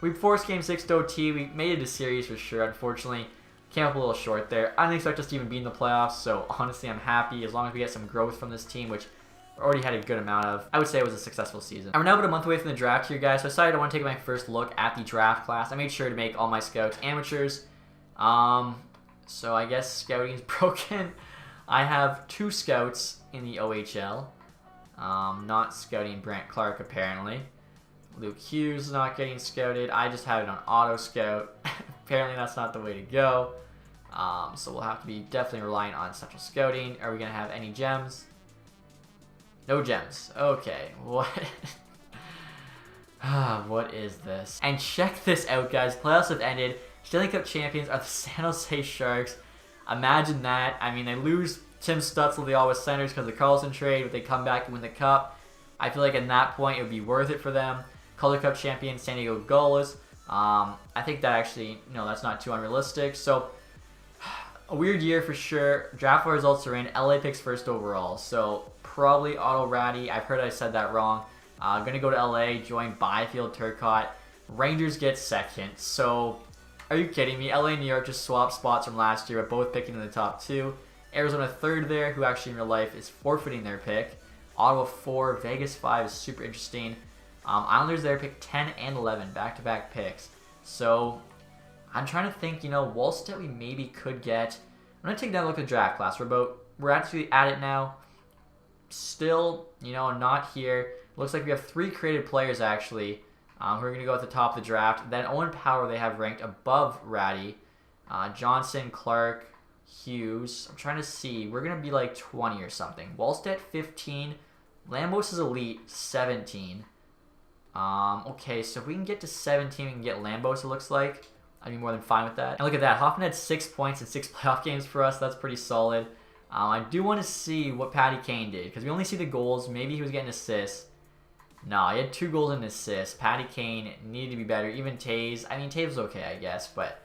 we forced Game 6 to OT. We made it a series for sure. Unfortunately, came up a little short there. I didn't expect us to even be in the playoffs, so honestly, I'm happy as long as we get some growth from this team, which we already had a good amount of. I would say it was a successful season. And we're now about a month away from the draft here, guys, so I decided I want to take my first look at the draft class. I made sure to make all my scouts amateurs. So I guess scouting is broken. I have 2 scouts in the OHL. Not scouting Brant Clark, apparently. Luke Hughes not getting scouted. I just have it on auto scout. Apparently that's not the way to go. So we'll have to be definitely relying on central scouting. Are we going to have any gems? No gems. Okay. What? What is this? And check this out, guys. Playoffs have ended. Stanley Cup champions are the San Jose Sharks. Imagine that. I mean, they lose Tim Stützle, the always centers, because of the Carlson trade, but they come back and win the cup. I feel like at that point it would be worth it for them. Calder Cup champion San Diego Gulls. I think that actually, that's not too unrealistic. So, a weird year for sure. Draft results are in. LA picks first overall. So, probably Otto Ratty. I've heard I said that wrong. Going to go to LA, join Byfield, Turcotte. Rangers get second. So, are you kidding me? LA and New York just swapped spots from last year, but both picking in the top 2. Arizona third there, who actually in real life is forfeiting their pick. Ottawa 4, Vegas 5 is super interesting. Islanders there pick 10 and 11, back-to-back picks. So, I'm trying to think, Wallstedt we maybe could get. I'm going to take that look at the draft class. We're actually at it now. Still, not here. Looks like we have 3 creative players, actually, who are going to go at the top of the draft. Then Owen Power they have ranked above Ratty. Johnson, Clark, Hughes. I'm trying to see. We're going to be like 20 or something. Wallstedt, 15. Lambos is elite, 17. Okay, so if we can get to 17, we can get Lambos, it looks like. I'd be more than fine with that. And look at that. Hoffman had 6 points in 6 playoff games for us. That's pretty solid. I do want to see what Patty Kane did, because we only see the goals. Maybe he was getting assists. No, he had 2 goals and assists. Patty Kane needed to be better. Even Taves. I mean, Taves was okay, I guess, but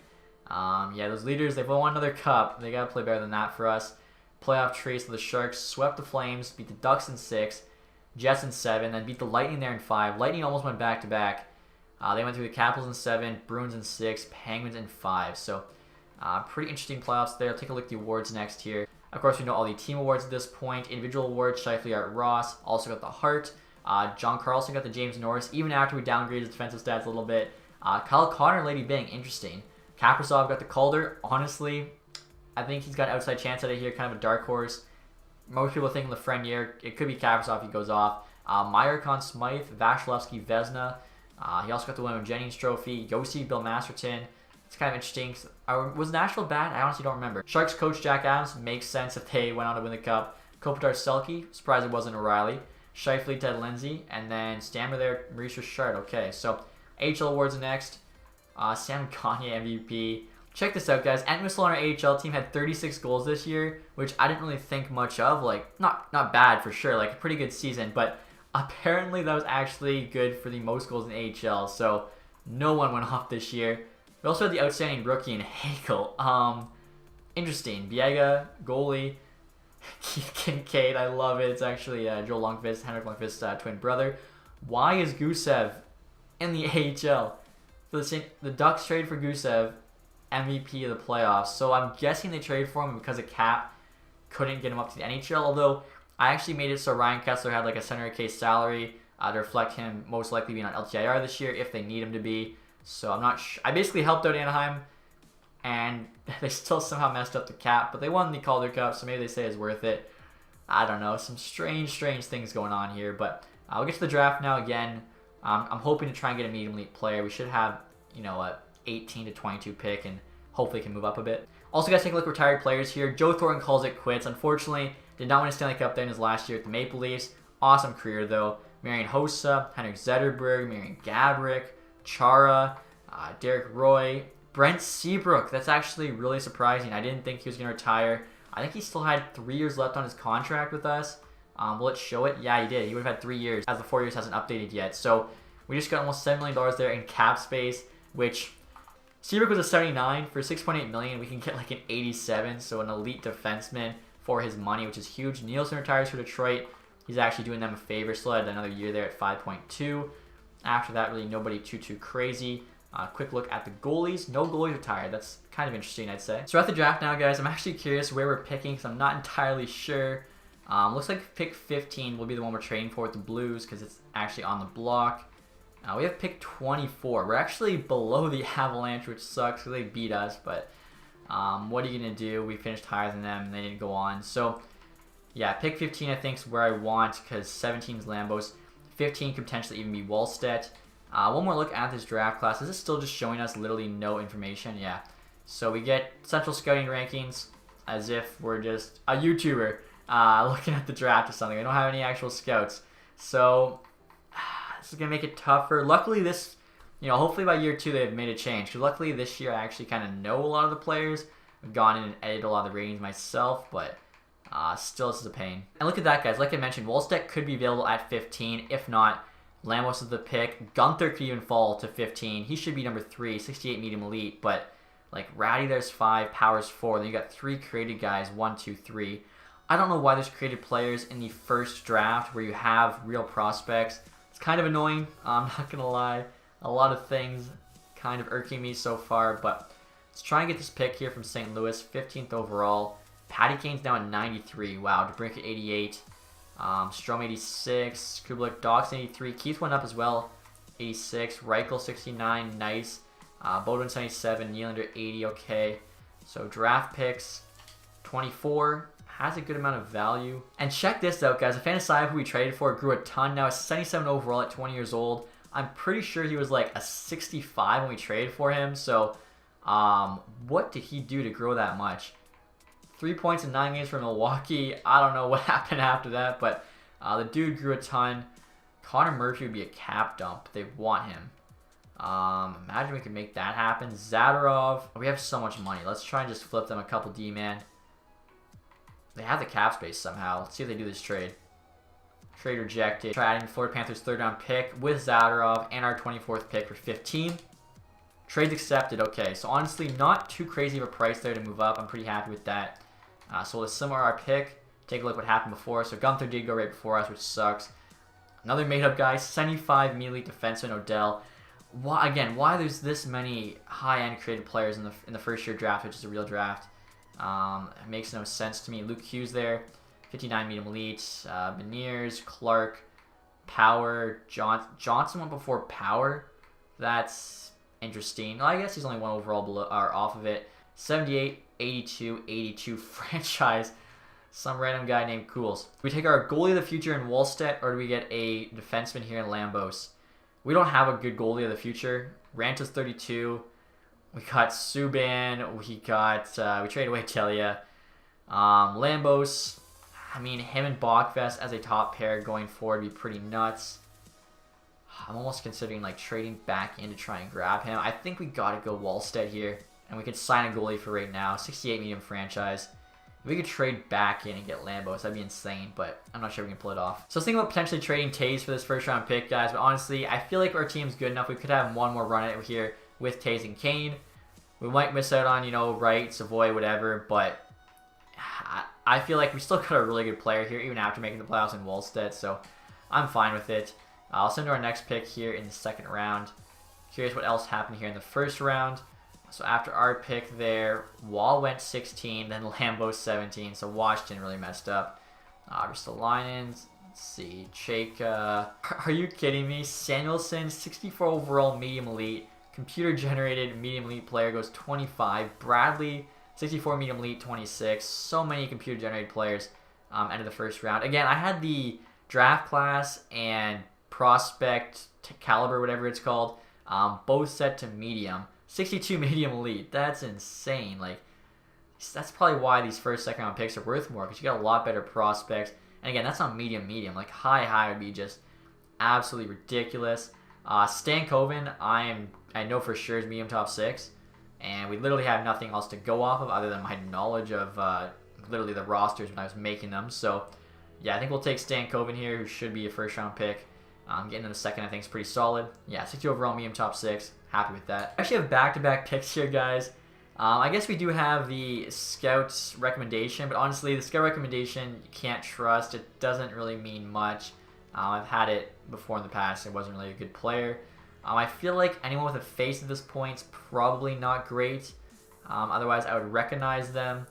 yeah, those leaders, they've won another cup. They got to play better than that for us. Playoff trace of the Sharks swept the Flames, beat the Ducks in 6, Jets in 7, then beat the Lightning there in 5. Lightning almost went back-to-back. They went through the Capitals in 7, Bruins in 6, Penguins in 5. So, pretty interesting playoffs there. I'll take a look at the awards next here. Of course, we know all the team awards at this point. Individual awards, Scheifele, Art Ross also got the Hart. John Carlson got the James Norris, even after we downgraded his defensive stats a little bit. Kyle Connor and Lady Bing, interesting. Kaprizov got the Calder. Honestly, I think he's got an outside chance at it here, kind of a dark horse. Most people think Lafreniere. It could be Kaprizov if he goes off. Meyer, Conn Smythe, Vasilevsky, Vezina. He also got the William Jennings Trophy. Yossi, Bill Masterton. It's kind of interesting. Was Nashville bad? I honestly don't remember. Sharks coach Jack Adams. Makes sense if they went on to win the cup. Kopitar Selke. Surprised it wasn't O'Reilly. Scheifele, Ted Lindsay. And then Stammer there, Maurice Richard. Okay, so AHL awards next. Sam Kanye MVP. Check this out, guys. Ant Whistle on our AHL team had 36 goals this year, which I didn't really think much of. Like, not bad for sure. Like, a pretty good season. But apparently that was actually good for the most goals in AHL. So, no one went off this year. We also had the outstanding rookie in Hagel. Interesting. Biega, goalie. Keith Kincaid. I love it. It's actually Joel Lundqvist, Henrik Lundqvist's twin brother. Why is Gusev in the AHL? The Ducks trade for Gusev. MVP of the playoffs. So I'm guessing they traded for him because of cap couldn't get him up to the NHL. Although I actually made it so Ryan Kessler had like a center case salary to reflect him most likely being on LTIR this year if they need him to be. So I'm not I basically helped out Anaheim and they still somehow messed up the cap, but they won the Calder Cup, so maybe they say it's worth it. I don't know. Some strange things going on here, but we'll get to the draft now again. I'm hoping to try and get a medium elite player. We should have, a 18 to 22 pick and hopefully can move up a bit. Also, guys, take a look at retired players here. Joe Thornton calls it quits. Unfortunately, did not win a Stanley Cup there in his last year at the Maple Leafs. Awesome career, though. Marian Hossa, Henrik Zetterberg, Marian Gaborik, Chara, Derek Roy, Brent Seabrook. That's actually really surprising. I didn't think he was going to retire. I think he still had 3 years left on his contract with us. Will it show it? Yeah, he did. He would have had 3 years, as the 4 years hasn't updated yet. So we just got almost $7 million there in cap space, which Seabrook was a 79 for $6.8 million. We can get like an 87, so an elite defenseman for his money, which is huge. Nielsen retires for Detroit. He's actually doing them a favor. Still had another year there at 5.2. After that, really nobody too crazy. Quick look at the goalies. No goalies retired. That's kind of interesting, I'd say. So we're at the draft now, guys. I'm actually curious where we're picking because I'm not entirely sure. Looks like pick 15 will be the one we're trading for with the Blues because it's actually on the block. We have pick 24. We're actually below the Avalanche, which sucks because they beat us. But what are you going to do? We finished higher than them and they didn't go on. So yeah, pick 15 I think is where I want because 17 is Lambos. 15 could potentially even be Wallstedt. One more look at this draft class. This is still just showing us literally no information. Yeah. So we get central scouting rankings as if we're just a YouTuber looking at the draft or something. We don't have any actual scouts. So this is going to make it tougher. Luckily this, hopefully by year 2 they've made a change. Because luckily this year I actually kind of know a lot of the players. I've gone in and edited a lot of the ratings myself. But still this is a pain. And look at that, guys. Like I mentioned, Wallstedt could be available at 15. If not, Lambos is the pick. Gunther could even fall to 15. He should be number 3, 68 medium elite. But like Ratty, there's 5, Powers 4. Then you got 3 created guys, 1, 2, 3. I don't know why there's created players in the first draft where you have real prospects. It's kind of annoying. I'm not gonna lie. A lot of things kind of irking me so far. But let's try and get this pick here from St. Louis, 15th overall. Patty Kane's now at 93. Wow, DeBrincat 88. Strome 86, Kublik, Dox 83, Keith went up as well, 86, Reichel 69, nice, Bowden 77, Nylander 80, okay. So draft picks, 24, has a good amount of value. And check this out, guys, Afanasyev, who we traded for, grew a ton, now a 77 overall at 20 years old. I'm pretty sure he was like a 65 when we traded for him, so what did he do to grow that much? 3 points in 9 games for Milwaukee. I don't know what happened after that, but the dude grew a ton. Connor Murphy would be a cap dump. They want him. Imagine we could make that happen. Zadorov. We have so much money. Let's try and just flip them a couple D-man. They have the cap space somehow. Let's see if they do this trade. Trade rejected. Try adding the Florida Panthers 3rd round pick with Zadorov and our 24th pick for 15. Trades accepted. Okay, so honestly, not too crazy of a price there to move up. I'm pretty happy with that. So we'll simmer our pick. Take a look what happened before. So Gunther did go right before us, which sucks. Another made-up guy, 75 elite defenseman Odell. Why there's this many high-end created players in the first year draft, which is a real draft? It makes no sense to me. Luke Hughes there, 59 medium elite. Beniers, Clark, Power, Johnson went before Power. That's interesting. Well, I guess he's only 1 overall below or off of it. 78, 82, 82 franchise. Some random guy named Cools. Do we take our goalie of the future in Wallstedt, or do we get a defenseman here in Lambos? We don't have a good goalie of the future. Ranta's 32. We got Subban. We traded away Telia. Lambos. I mean, him and Bachfest as a top pair going forward would be pretty nuts. I'm almost considering like trading back in to try and grab him. I think we gotta go Wallstedt here. And we could sign a goalie for right now. 68 medium franchise. If we could trade back in and get Lambos, that'd be insane, but I'm not sure we can pull it off. So I was thinking about potentially trading Taze for this first round pick, guys, but honestly, I feel like our team's good enough. We could have one more run at it here with Taze and Kane. We might miss out on, Wright, Savoy, whatever, but I feel like we still got a really good player here, even after making the playoffs in Wallstedt, so I'm fine with it. I'll send to our next pick here in the second round. Curious what else happened here in the first round. So after our pick there, Wall went 16, then Lambo 17. So Washington really messed up. Ristolainen, let's see, Chayka. Are you kidding me? Samuelson, 64 overall medium elite. Computer generated medium elite player goes 25. Bradley, 64 medium elite, 26. So many computer generated players end of the first round. Again, I had the draft class and prospect caliber, whatever it's called, both set to medium. 62 medium elite. That's insane. Like, that's probably why these first, second round picks are worth more, because you got a lot better prospects. And again, that's not medium. Like high would be just absolutely ridiculous. Stankoven, I know for sure is medium top 6, and we literally have nothing else to go off of other than my knowledge of literally the rosters when I was making them. So yeah, I think we'll take Stankoven here, who should be a first round pick. Getting in the second, I think, is pretty solid. Yeah, 60 overall, medium top 6. Happy with that. I actually have back-to-back picks here, guys. I guess we do have the scouts recommendation, but honestly, the scout recommendation you can't trust. It doesn't really mean much. I've had it before in the past. It wasn't really a good player. I feel like anyone with a face at this point is probably not great. Otherwise, I would recognize them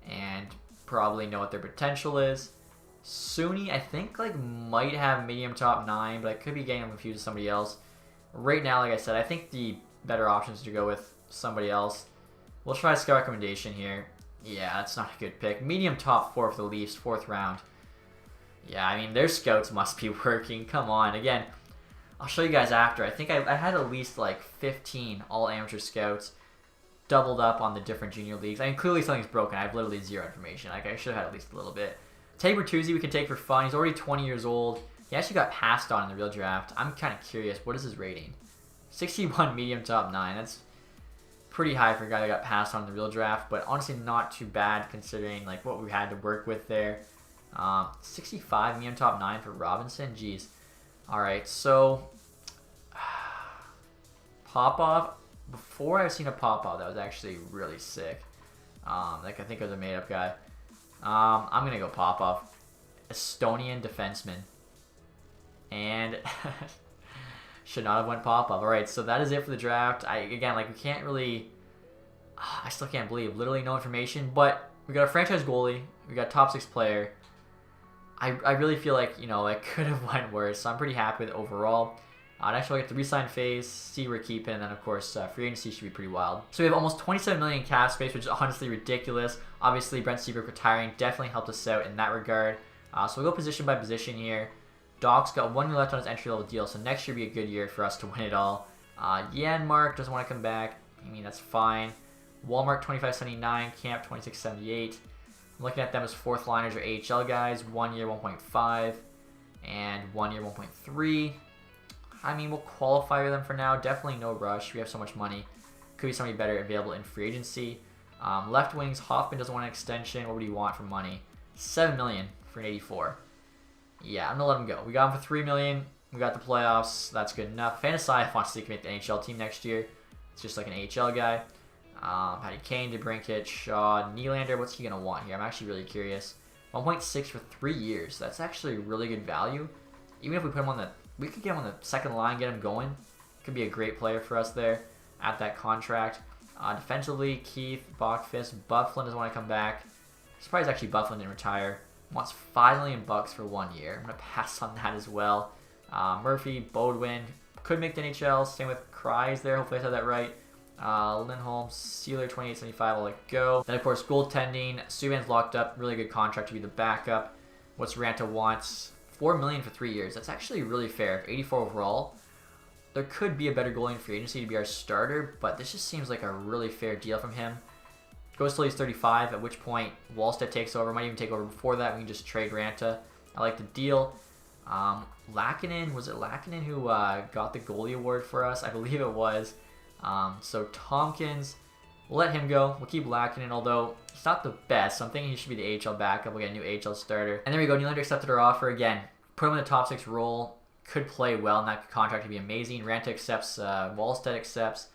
and probably know what their potential is. Suni, I think, like, might have medium top 9, but I could be getting him confused with somebody else. Right now, like I said, I think the better option is to go with somebody else. We'll try a scout recommendation here. Yeah, that's not a good pick. Medium top 4 for the Leafs, 4th round. Yeah, I mean, their scouts must be working. Come on. Again, I'll show you guys after. I think I had at least like 15 all amateur scouts doubled up on the different junior leagues. I mean, clearly something's broken. I have literally zero information. Like, I should have had at least a little bit. Teddy Bertuzzi we can take for fun. He's already 20 years old. He actually got passed on in the real draft. I'm kind of curious. What is his rating? 61 medium top 9. That's pretty high for a guy that got passed on in the real draft, but honestly not too bad considering like what we had to work with there. 65 medium top 9 for Robinson. Jeez. All right, so Popov. Before I've seen a Popov that was actually really sick. Like I think it was a made-up guy. I'm gonna go Popov, Estonian defenseman, and should not have went Popov. All right, so that is it for the draft. Again, like we can't really. I still can't believe literally no information, but we got a franchise goalie. We got a top 6 player. I really feel like, you know, it could have went worse, so I'm pretty happy with it overall. Next we'll get the re-sign phase, see where we're keeping, and then of course free agency should be pretty wild. So we have almost 27 million in cap space, which is honestly ridiculous. Obviously Brent Seabrook retiring definitely helped us out in that regard. So we'll go position by position here. Doc's got 1 year left on his entry level deal, so next year will be a good year for us to win it all. Janmark doesn't want to come back. I mean, that's fine. Walmart 25.79, Camp 26.78. I'm looking at them as 4th liners or AHL guys. 1 year 1.5 and 1 year 1.3. I mean, we'll qualify them for now. Definitely no rush. We have so much money. Could be somebody better available in free agency. Left wings, Hoffman doesn't want an extension. What would he want for money? $7 million for an 84. Yeah, I'm gonna let him go. We got him for $3 million. We got the playoffs. That's good enough. Fantasy wants to make the NHL team next year. It's just like an AHL guy. Patty Kane, DeBrincat, Shaw, Nylander. What's he gonna want here? I'm actually really curious. 1.6 for 3 years. That's actually really good value. Even if we put him on the, we could get him on the second line, get him going. Could be a great player for us there at that contract. Defensively, Keith, Bachfist, Bufflin doesn't want to come back. Surprised actually Bufflin didn't retire. Wants $5 million for 1 year. I'm gonna pass on that as well. Murphy, Bodwin could make the NHL. Same with Kreis there. Hopefully I said that right. Lindholm, Sealer, 28.75. I'll let go. Then of course goaltending. Subban's locked up. Really good contract to be the backup. What's Ranta wants? $4 million for 3 years. That's actually really fair. 84 overall. There could be a better goalie in free agency to be our starter, but this just seems like a really fair deal from him. Goes till he's 35, at which point Wallstedt takes over. Might even take over before that. We can just trade Ranta. I like the deal. Lackinen, was it Lackinen who got the goalie award for us? I believe it was. So Tompkins, we'll let him go. We'll keep Lackinen, although he's not the best. So I'm thinking he should be the AHL backup. We'll get a new AHL starter. And there we go. Nylander accepted our offer again. Put him in the top 6 role. Could play well in that contract. Could be amazing. Ranta accepts. Wallstedt accepts.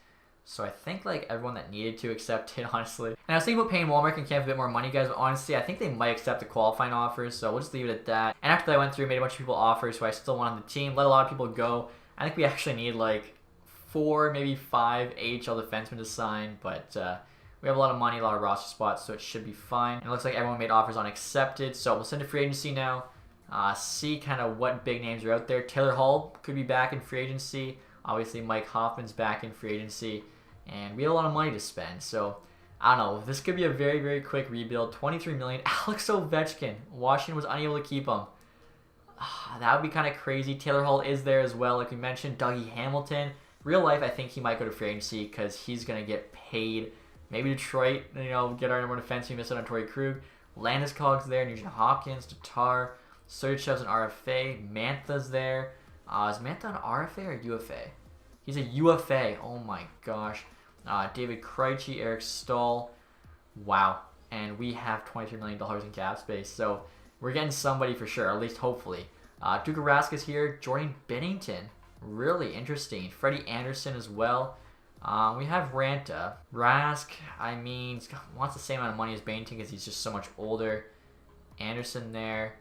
So I think like everyone that needed to accept it, honestly. And I was thinking about paying Walmart and Camp a bit more money, guys, but honestly, I think they might accept the qualifying offers, so we'll just leave it at that. And after that, I went through, made a bunch of people offers who I still want on the team, let a lot of people go. I think we actually need like 4, maybe 5 AHL defensemen to sign, but we have a lot of money, a lot of roster spots, so it should be fine. And it looks like everyone made offers on accepted, so we'll send to free agency now. See kind of what big names are out there. Taylor Hall could be back in free agency. Obviously, Mike Hoffman's back in free agency. And we have a lot of money to spend, so I don't know. This could be a very, very quick rebuild. $23 million. Alex Ovechkin. Washington was unable to keep him. That would be kind of crazy. Taylor Hall is there as well, like we mentioned. Dougie Hamilton. Real life, I think he might go to free agency because he's going to get paid. Maybe Detroit, you know, get our number one defense. We miss out on Torrey Krug. Landeskog's there. Nugent Hopkins. Tatar. Sergeyev's an RFA. Mantha's there. Is Mantha an RFA or UFA? He's a UFA. Oh my gosh. David Krejci, Eric Stahl. Wow. And we have $23 million in cap space. So we're getting somebody for sure, at least hopefully. Tuukka Rask is here. Jordan Binnington. Really interesting. Freddie Anderson as well. We have Ranta. Rask, I mean, wants the same amount of money as Bainton because he's just so much older. Anderson there.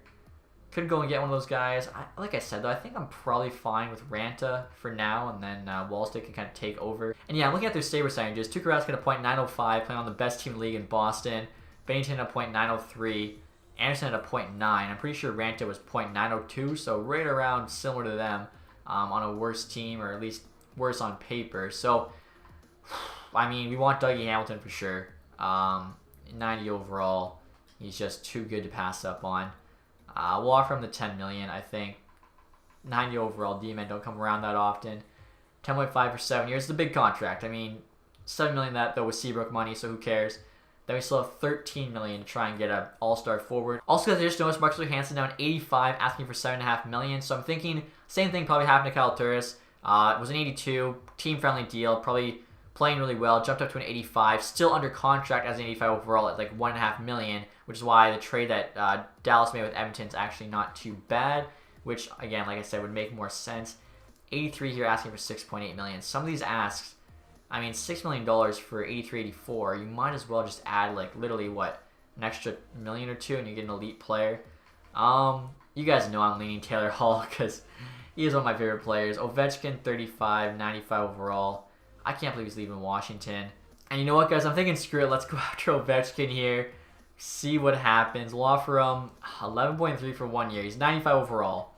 Could go and get one of those guys. Like I said, though, I think I'm probably fine with Ranta for now, and then Wallstick can kind of take over. And yeah, I'm looking at their saber percentages. Tuukka Rask at a .905, playing on the best team in the league in Boston. Bainton at a .903. Anderson at a .9. I'm pretty sure Ranta was .902, so right around similar to them on a worse team, or at least worse on paper. So, I mean, we want Dougie Hamilton for sure. 90 overall. He's just too good to pass up on. We'll offer him the $10 million, I think. 90 overall. D-men don't come around that often. 10.5 for 7 years. It's a big contract. I mean, $7 million that, though, was Seabrook money, so who cares? Then we still have $13 million to try and get an all-star forward. Also, guys, I just noticed Marcus Johansson down 85, asking for $7.5 million. So I'm thinking same thing probably happened to Kyle Turris. It was an 82, team-friendly deal, probably playing really well, jumped up to an 85, still under contract as an 85 overall at like $1.5 million, which is why the trade that Dallas made with Edmonton is actually not too bad, which, again, like I said, would make more sense. 83 here, asking for $6.8 million. Some of these asks, I mean, $6 million for 83, 84, you might as well just add, like, literally, what, an extra million or two, and you get an elite player. You guys know I'm leaning Taylor Hall, because he is one of my favorite players. Ovechkin, 35, 95 overall. I can't believe he's leaving Washington. And you know what, guys? I'm thinking, screw it. Let's go after Ovechkin here. See what happens. We'll offer him 11.3 for 1 year. He's 95 overall.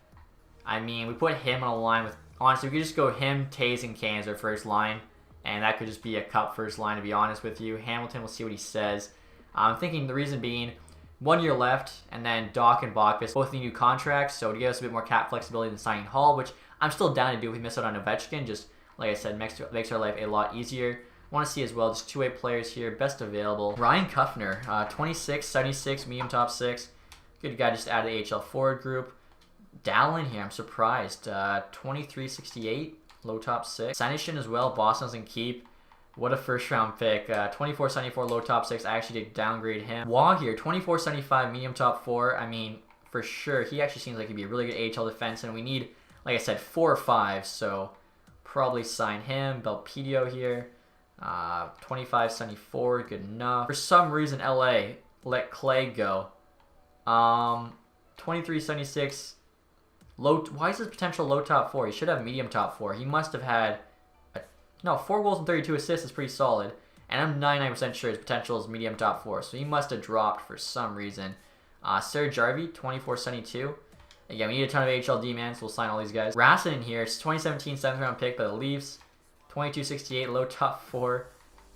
I mean, we put him on a line with... Honestly, we could just go him, Taze, and Kane as our first line. And that could just be a Cup first line, to be honest with you. Hamilton, we'll see what he says. I'm thinking the reason being 1 year left, and then Doc and Bachvis both need new contracts, so to give us a bit more cap flexibility than signing Hall, which I'm still down to do if we miss out on Ovechkin. Just, like I said, makes our life a lot easier. Want to see as well, just two-way players here, best available. Ryan Kuffner, 26, 76, medium top 6. Good guy just added the AHL forward group. Dallin here, I'm surprised. 23, 68, low top 6. Senishin as well, Boston doesn't keep. What a first round pick. 24, 74, low top 6. I actually did downgrade him. Waugh here, 24, 75, medium top 4. I mean, for sure, he actually seems like he'd be a really good AHL defense, and we need, like I said, 4 or 5, so probably sign him. Belpedio here. 25, 74, good enough. For some reason, LA let Clay go. 23, 76, low. Why is his potential low top 4? He should have medium top 4. He must have had, 4 goals and 32 assists is pretty solid. And I'm 99% sure his potential is medium top 4. So he must have dropped for some reason. Sarah Jarvie, 24, 72. Again, we need a ton of AHL D-man, so we'll sign all these guys. Rassen in here, it's 2017 7th round pick by the Leafs. 22.68, low top 4,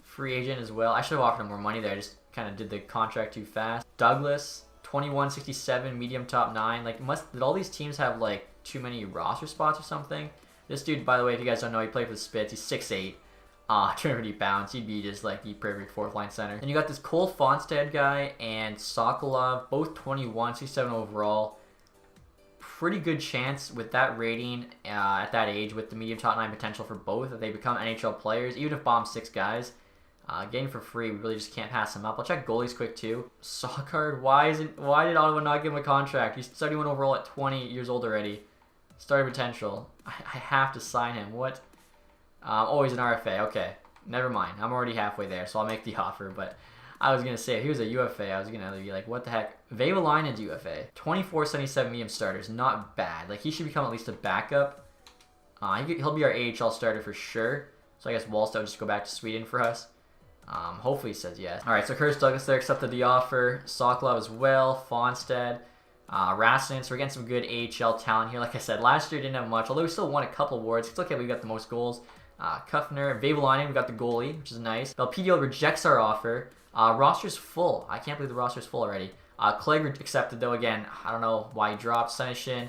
free agent as well. I should have offered him more money there. I just kind of did the contract too fast. Douglas, 21.67, medium top 9. Like, did all these teams have like too many roster spots or something? This dude, by the way, if you guys don't know, he played for the Spits. He's 6'8", 250 pounds. He'd be just like the perfect fourth line center. And you got this Cole Fonstad guy and Sokolov, both 21, 67 overall. Pretty good chance with that rating at that age, with the medium top 9 potential for both, that they become NHL players, even if bomb 6 guys. Getting for free, we really just can't pass him up. I'll check goalies quick too. Sockard, why did Ottawa not give him a contract? He's 31 overall at 20 years old already. Starting potential. I have to sign him. What? Oh, he's an RFA. Okay, never mind. I'm already halfway there, so I'll make the offer. But I was going to say, if he was a UFA, I was going to be like, what the heck? Vavalainen's UFA. 24.77 medium starters. Not bad. Like, he should become at least a backup. He'll be our AHL starter for sure. So I guess Wallstad will just go back to Sweden for us. Hopefully he says yes. All right, so Curtis Douglas there accepted the offer. Sokolov as well. Fonstad. Rassen. So we're getting some good AHL talent here. Like I said, last year didn't have much, although we still won a couple awards. It's okay, we got the most goals. Kuffner. Vavalainen, we got the goalie, which is nice. Belpedio rejects our offer. Roster's full. I can't believe the roster's full already. Clegg accepted, though. Again, I don't know why he dropped. Senishin.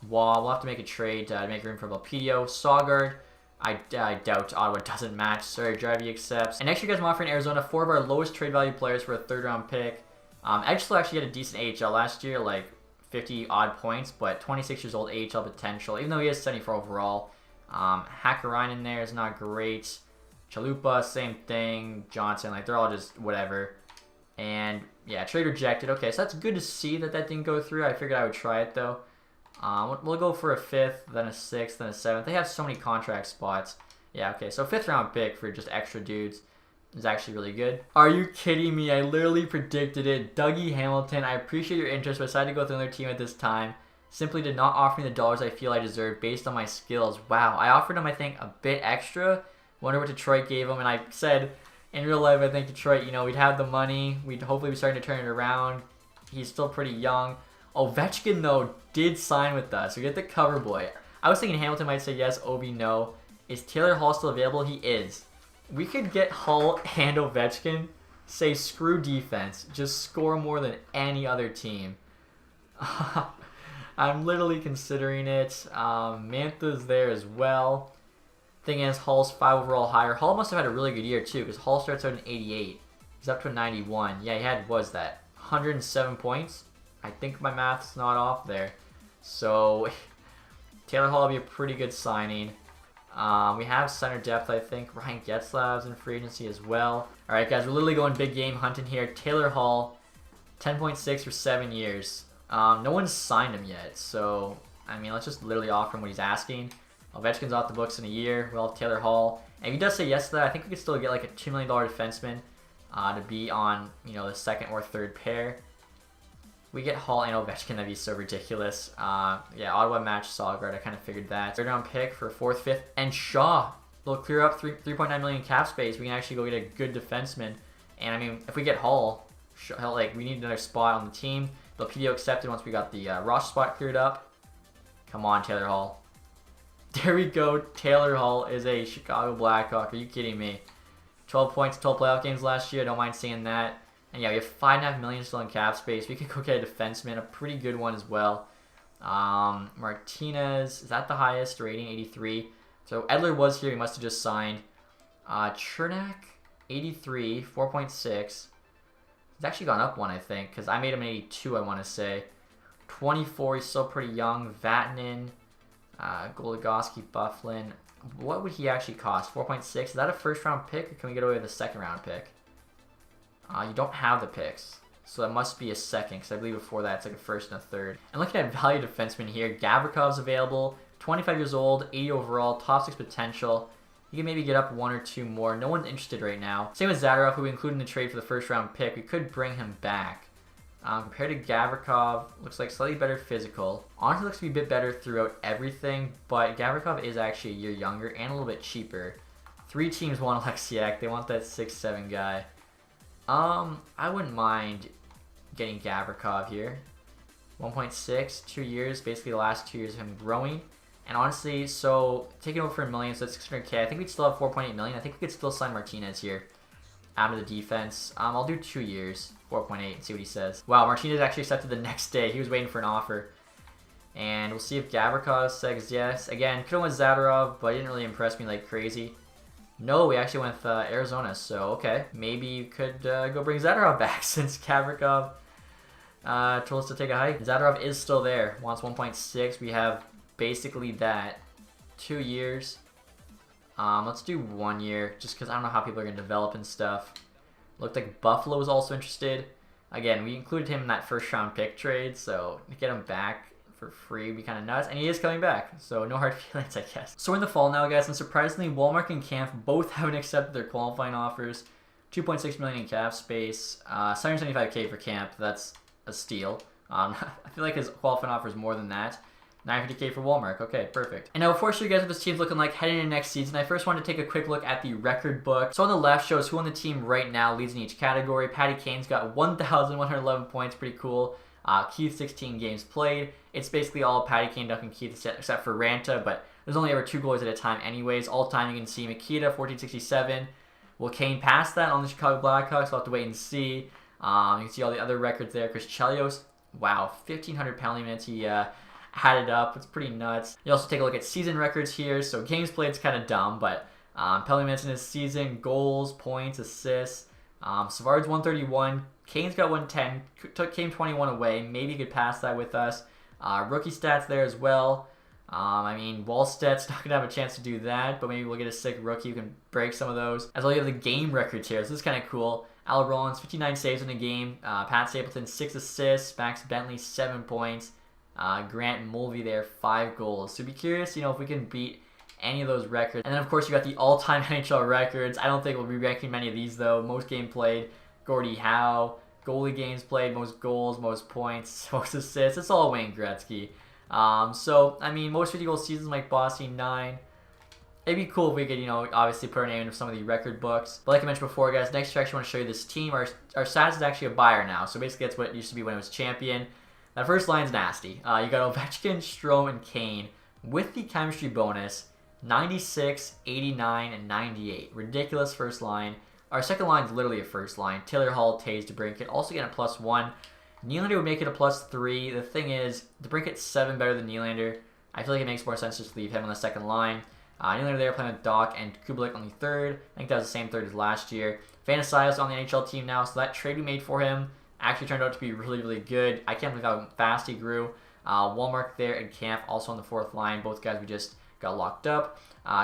Waugh. We'll have to make a trade to make room for Belpedio. Saugard. I doubt Ottawa doesn't match. Sorry, Drivey accepts. And next year, guys, I'm offering Arizona 4 of our lowest trade value players for a 3rd round pick. Edgelow actually had a decent AHL last year, like 50 odd points, but 26 years old AHL potential, even though he has 74 overall. Hakkarainen there is not great. Chalupa, same thing. Johnson, like, they're all just whatever. And yeah, trade rejected. Okay, so that's good to see that didn't go through. I figured I would try it though. We'll go for a 5th, then a 6th, then a 7th. They have so many contract spots. Yeah, okay, so 5th round pick for just extra dudes is actually really good. Are you kidding me? I literally predicted it. Dougie Hamilton, I appreciate your interest, but decided to go with another team at this time. Simply did not offer me the dollars I feel I deserve based on my skills. Wow, I offered him, I think, a bit extra. Wonder what Detroit gave him, and I said, in real life, I think Detroit, you know, we'd have the money. We'd hopefully be starting to turn it around. He's still pretty young. Ovechkin, though, did sign with us. We get the cover boy. I was thinking Hamilton might say yes, Ovi no. Is Taylor Hall still available? He is. We could get Hull and Ovechkin, say screw defense, just score more than any other team. I'm literally considering it. Mantha's there as well. Thing is, Hull's 5 overall higher. Hull must have had a really good year too, because Hull starts out in 88. He's up to a 91. Yeah, he had, was that 107 points? I think my math's not off there. So, Taylor Hall will be a pretty good signing. We have center depth, I think. Ryan Getzlaf's in free agency as well. All right, guys, we're literally going big game hunting here. Taylor Hall, 10.6 for 7 years. No one's signed him yet, so, I mean, let's just literally offer him what he's asking. Ovechkin's off the books in a year. We'll have Taylor Hall. And if he does say yes to that, I think we could still get like a $2 million defenseman to be on, you know, the second or third pair. We get Hall and Ovechkin, that'd be so ridiculous. Yeah, Ottawa match Sogard, I kind of figured that. 3rd round pick for 4th, 5th, and Shaw. They'll clear up 3.9 million cap space. We can actually go get a good defenseman. And I mean, if we get Hall, like we need another spot on the team. The PDO accepted once we got the roster spot cleared up. Come on, Taylor Hall. There we go. Taylor Hall is a Chicago Blackhawk. Are you kidding me? 12 points, 12 playoff games last year. I don't mind seeing that. And yeah, we have $5.5 million still in cap space. We could go get a defenseman, a pretty good one as well. Martinez, is that the highest rating? 83. So Edler was here. He must have just signed. Chernak, 83, 4.6. He's actually gone up one, I think, because I made him an 82, I want to say. 24, he's still pretty young. Vatanen, Goligoski, Bufflin. What would he actually cost? 4.6. Is that a 1st round pick, or can we get away with a 2nd round pick? You don't have the picks, so that must be a 2nd, because I believe before that it's like a 1st and a 3rd. And looking at value defenseman here, Gavrikov's available, 25 years old, 80 overall, top 6 potential. You can maybe get up 1 or 2 more. No one's interested right now. Same with Zadorov, who we included in the trade for the 1st round pick. We could bring him back. Compared to Gavrikov, looks like slightly better physical. Honestly, looks to be a bit better throughout everything, but Gavrikov is actually a year younger and a little bit cheaper. 3 teams want Alexiak. They want that 6'7" guy. I wouldn't mind getting Gavrikov here. 1.6, 2 years, basically the last 2 years of him growing. And honestly, so taking over for $1 million, so it's 600K. I think we'd still have 4.8 million. I think we could still sign Martinez here out of the defense. I'll do 2 years, 4.8, and see what he says. Wow, Martinez actually accepted the next day. He was waiting for an offer. And we'll see if Gavrikov says yes. Again, could have went Zadorov, but he didn't really impress me like crazy. No, we actually went with Arizona, so okay. Maybe you could go bring Zadorov back since Gavrikov told us to take a hike. Zadorov is still there, wants 1.6. We have basically that. 2 years. Let's do 1 year, just because I don't know how people are going to develop and stuff. Looked like Buffalo was also interested. Again, we included him in that 1st round pick trade, so to get him back for free would be kind of nuts. And he is coming back, so no hard feelings, I guess. So we're in the fall now, guys, and surprisingly, Walmart and Camp both haven't accepted their qualifying offers. 2.6 million in cap space, 775K for Camp. That's a steal. I feel like his qualifying offer is more than that. 950K for Walmart. Okay, perfect. And now before I show you guys what this team's looking like heading into next season, I first wanted to take a quick look at the record book. So on the left shows who on the team right now leads in each category. Patty Kane's got 1,111 points. Pretty cool. Keith, 16 games played. It's basically all Patty Kane, Duncan Keith, except for Ranta, but there's only ever 2 goals at a time anyways. All time you can see Makita, 1467. Will Kane pass that on the Chicago Blackhawks? We'll have to wait and see. You can see all the other records there. Chris Chelios, wow, 1,500 penalty minutes. He had it up. It's pretty nuts. You also take a look at season records here. So games played is kind of dumb, but penalty minutes in his season, goals, points, assists. Savard's 131. Kane's got 110. Took Kane 21 away. Maybe he could pass that with us. Rookie stats there as well. I mean, Wallstedt's not going to have a chance to do that, but maybe we'll get a sick rookie who can break some of those. As well, you have the game records here. So this is kind of cool. Al Rollins, 59 saves in the game. Pat Stapleton, 6 assists. Max Bentley, 7 points. Grant Mulvey there, 5 goals. So be curious, if we can beat any of those records. And then, of course, you got the all-time NHL records. I don't think we'll be ranking many of these, though. Most game played, Gordie Howe. Goalie games played, most goals, most points, most assists. It's all Wayne Gretzky. So, I mean, most 50-goal seasons, Mike Bossy, 9. It'd be cool if we could, you know, obviously put our name into some of the record books. But like I mentioned before, guys, next year I actually want to show you this team. Our status is actually a buyer now. So basically that's what it used to be when it was champion. That first line's nasty. You got Ovechkin, Strome, and Kane with the chemistry bonus. 96, 89, and 98. Ridiculous first line. Our second line is literally a first line. Taylor Hall, Taves, DeBrincat, also getting a +1. Nylander would make it a +3. The thing is, DeBrincat's 7 better than Nylander. I feel like it makes more sense just to leave him on the second line. Nylander there playing with Doc and Kubalik on the third. I think that was the same third as last year. Vanasia's on the NHL team now, so that trade we made for him actually turned out to be really, really good. I can't believe how fast he grew. Walmark there and Camp also on the fourth line. Both guys we just got locked up.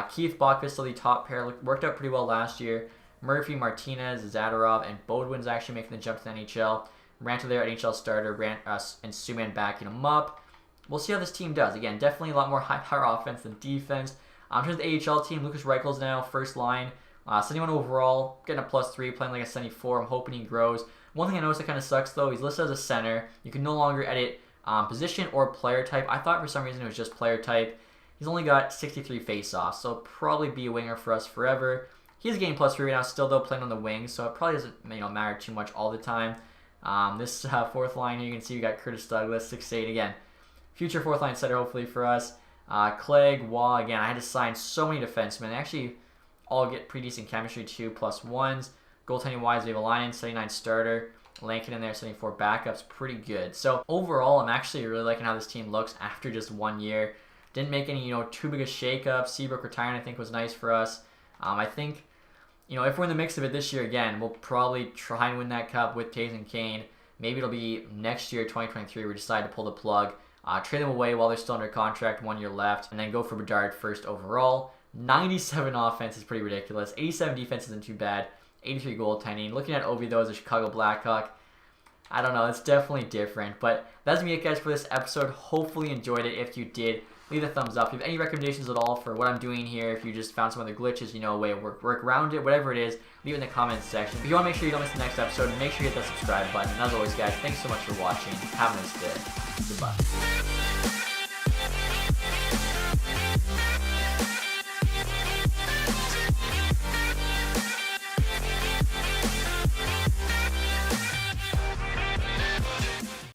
Keith Backes still the top pair. Worked out pretty well last year. Murphy, Martinez, Zadorov, and Bodwin's actually making the jump to the NHL. Ranta there at NHL starter, and Suman backing him up. We'll see how this team does. Again, definitely a lot more high-power offense than defense. In terms of the AHL team, Lucas Reichel's now first line. 71 overall, getting a +3, playing like a 74. I'm hoping he grows. One thing I noticed that kind of sucks, though, he's listed as a center. You can no longer edit position or player type. I thought for some reason it was just player type. He's only got 63 face-offs, so probably be a winger for us forever. He's getting +3 right now, still though playing on the wing, so it probably doesn't matter too much all the time. This fourth line here, you can see we got Curtis Douglas, 6'8", again. Future fourth line setter hopefully for us. Clegg, Waugh, again, I had to sign so many defensemen. They actually all get pretty decent chemistry too, +1s. Goaltending wise, we have a line 79 starter. Lankin in there, 74 backups, pretty good. So overall, I'm actually really liking how this team looks after just 1 year. Didn't make any, too big a shakeup. Seabrook retiring, I think, was nice for us. I think, if we're in the mix of it this year again, we'll probably try and win that cup with Taves and Kane. Maybe it'll be next year, 2023, we decide to pull the plug. Trade them away while they're still under contract, 1 year left, and then go for Bedard first overall. 97 offense is pretty ridiculous. 87 defense isn't too bad. 83 goaltending. Looking at Ovi, though, as a Chicago Blackhawk, I don't know. It's definitely different. But that's going to be it, guys, for this episode. Hopefully you enjoyed it. If you did, leave a thumbs up. If you have any recommendations at all for what I'm doing here, if you just found some other glitches, a way to work around it, whatever it is, leave it in the comments section. If you want to make sure you don't miss the next episode, make sure you hit that subscribe button. And as always, guys, thanks so much for watching. Have a nice day. Goodbye.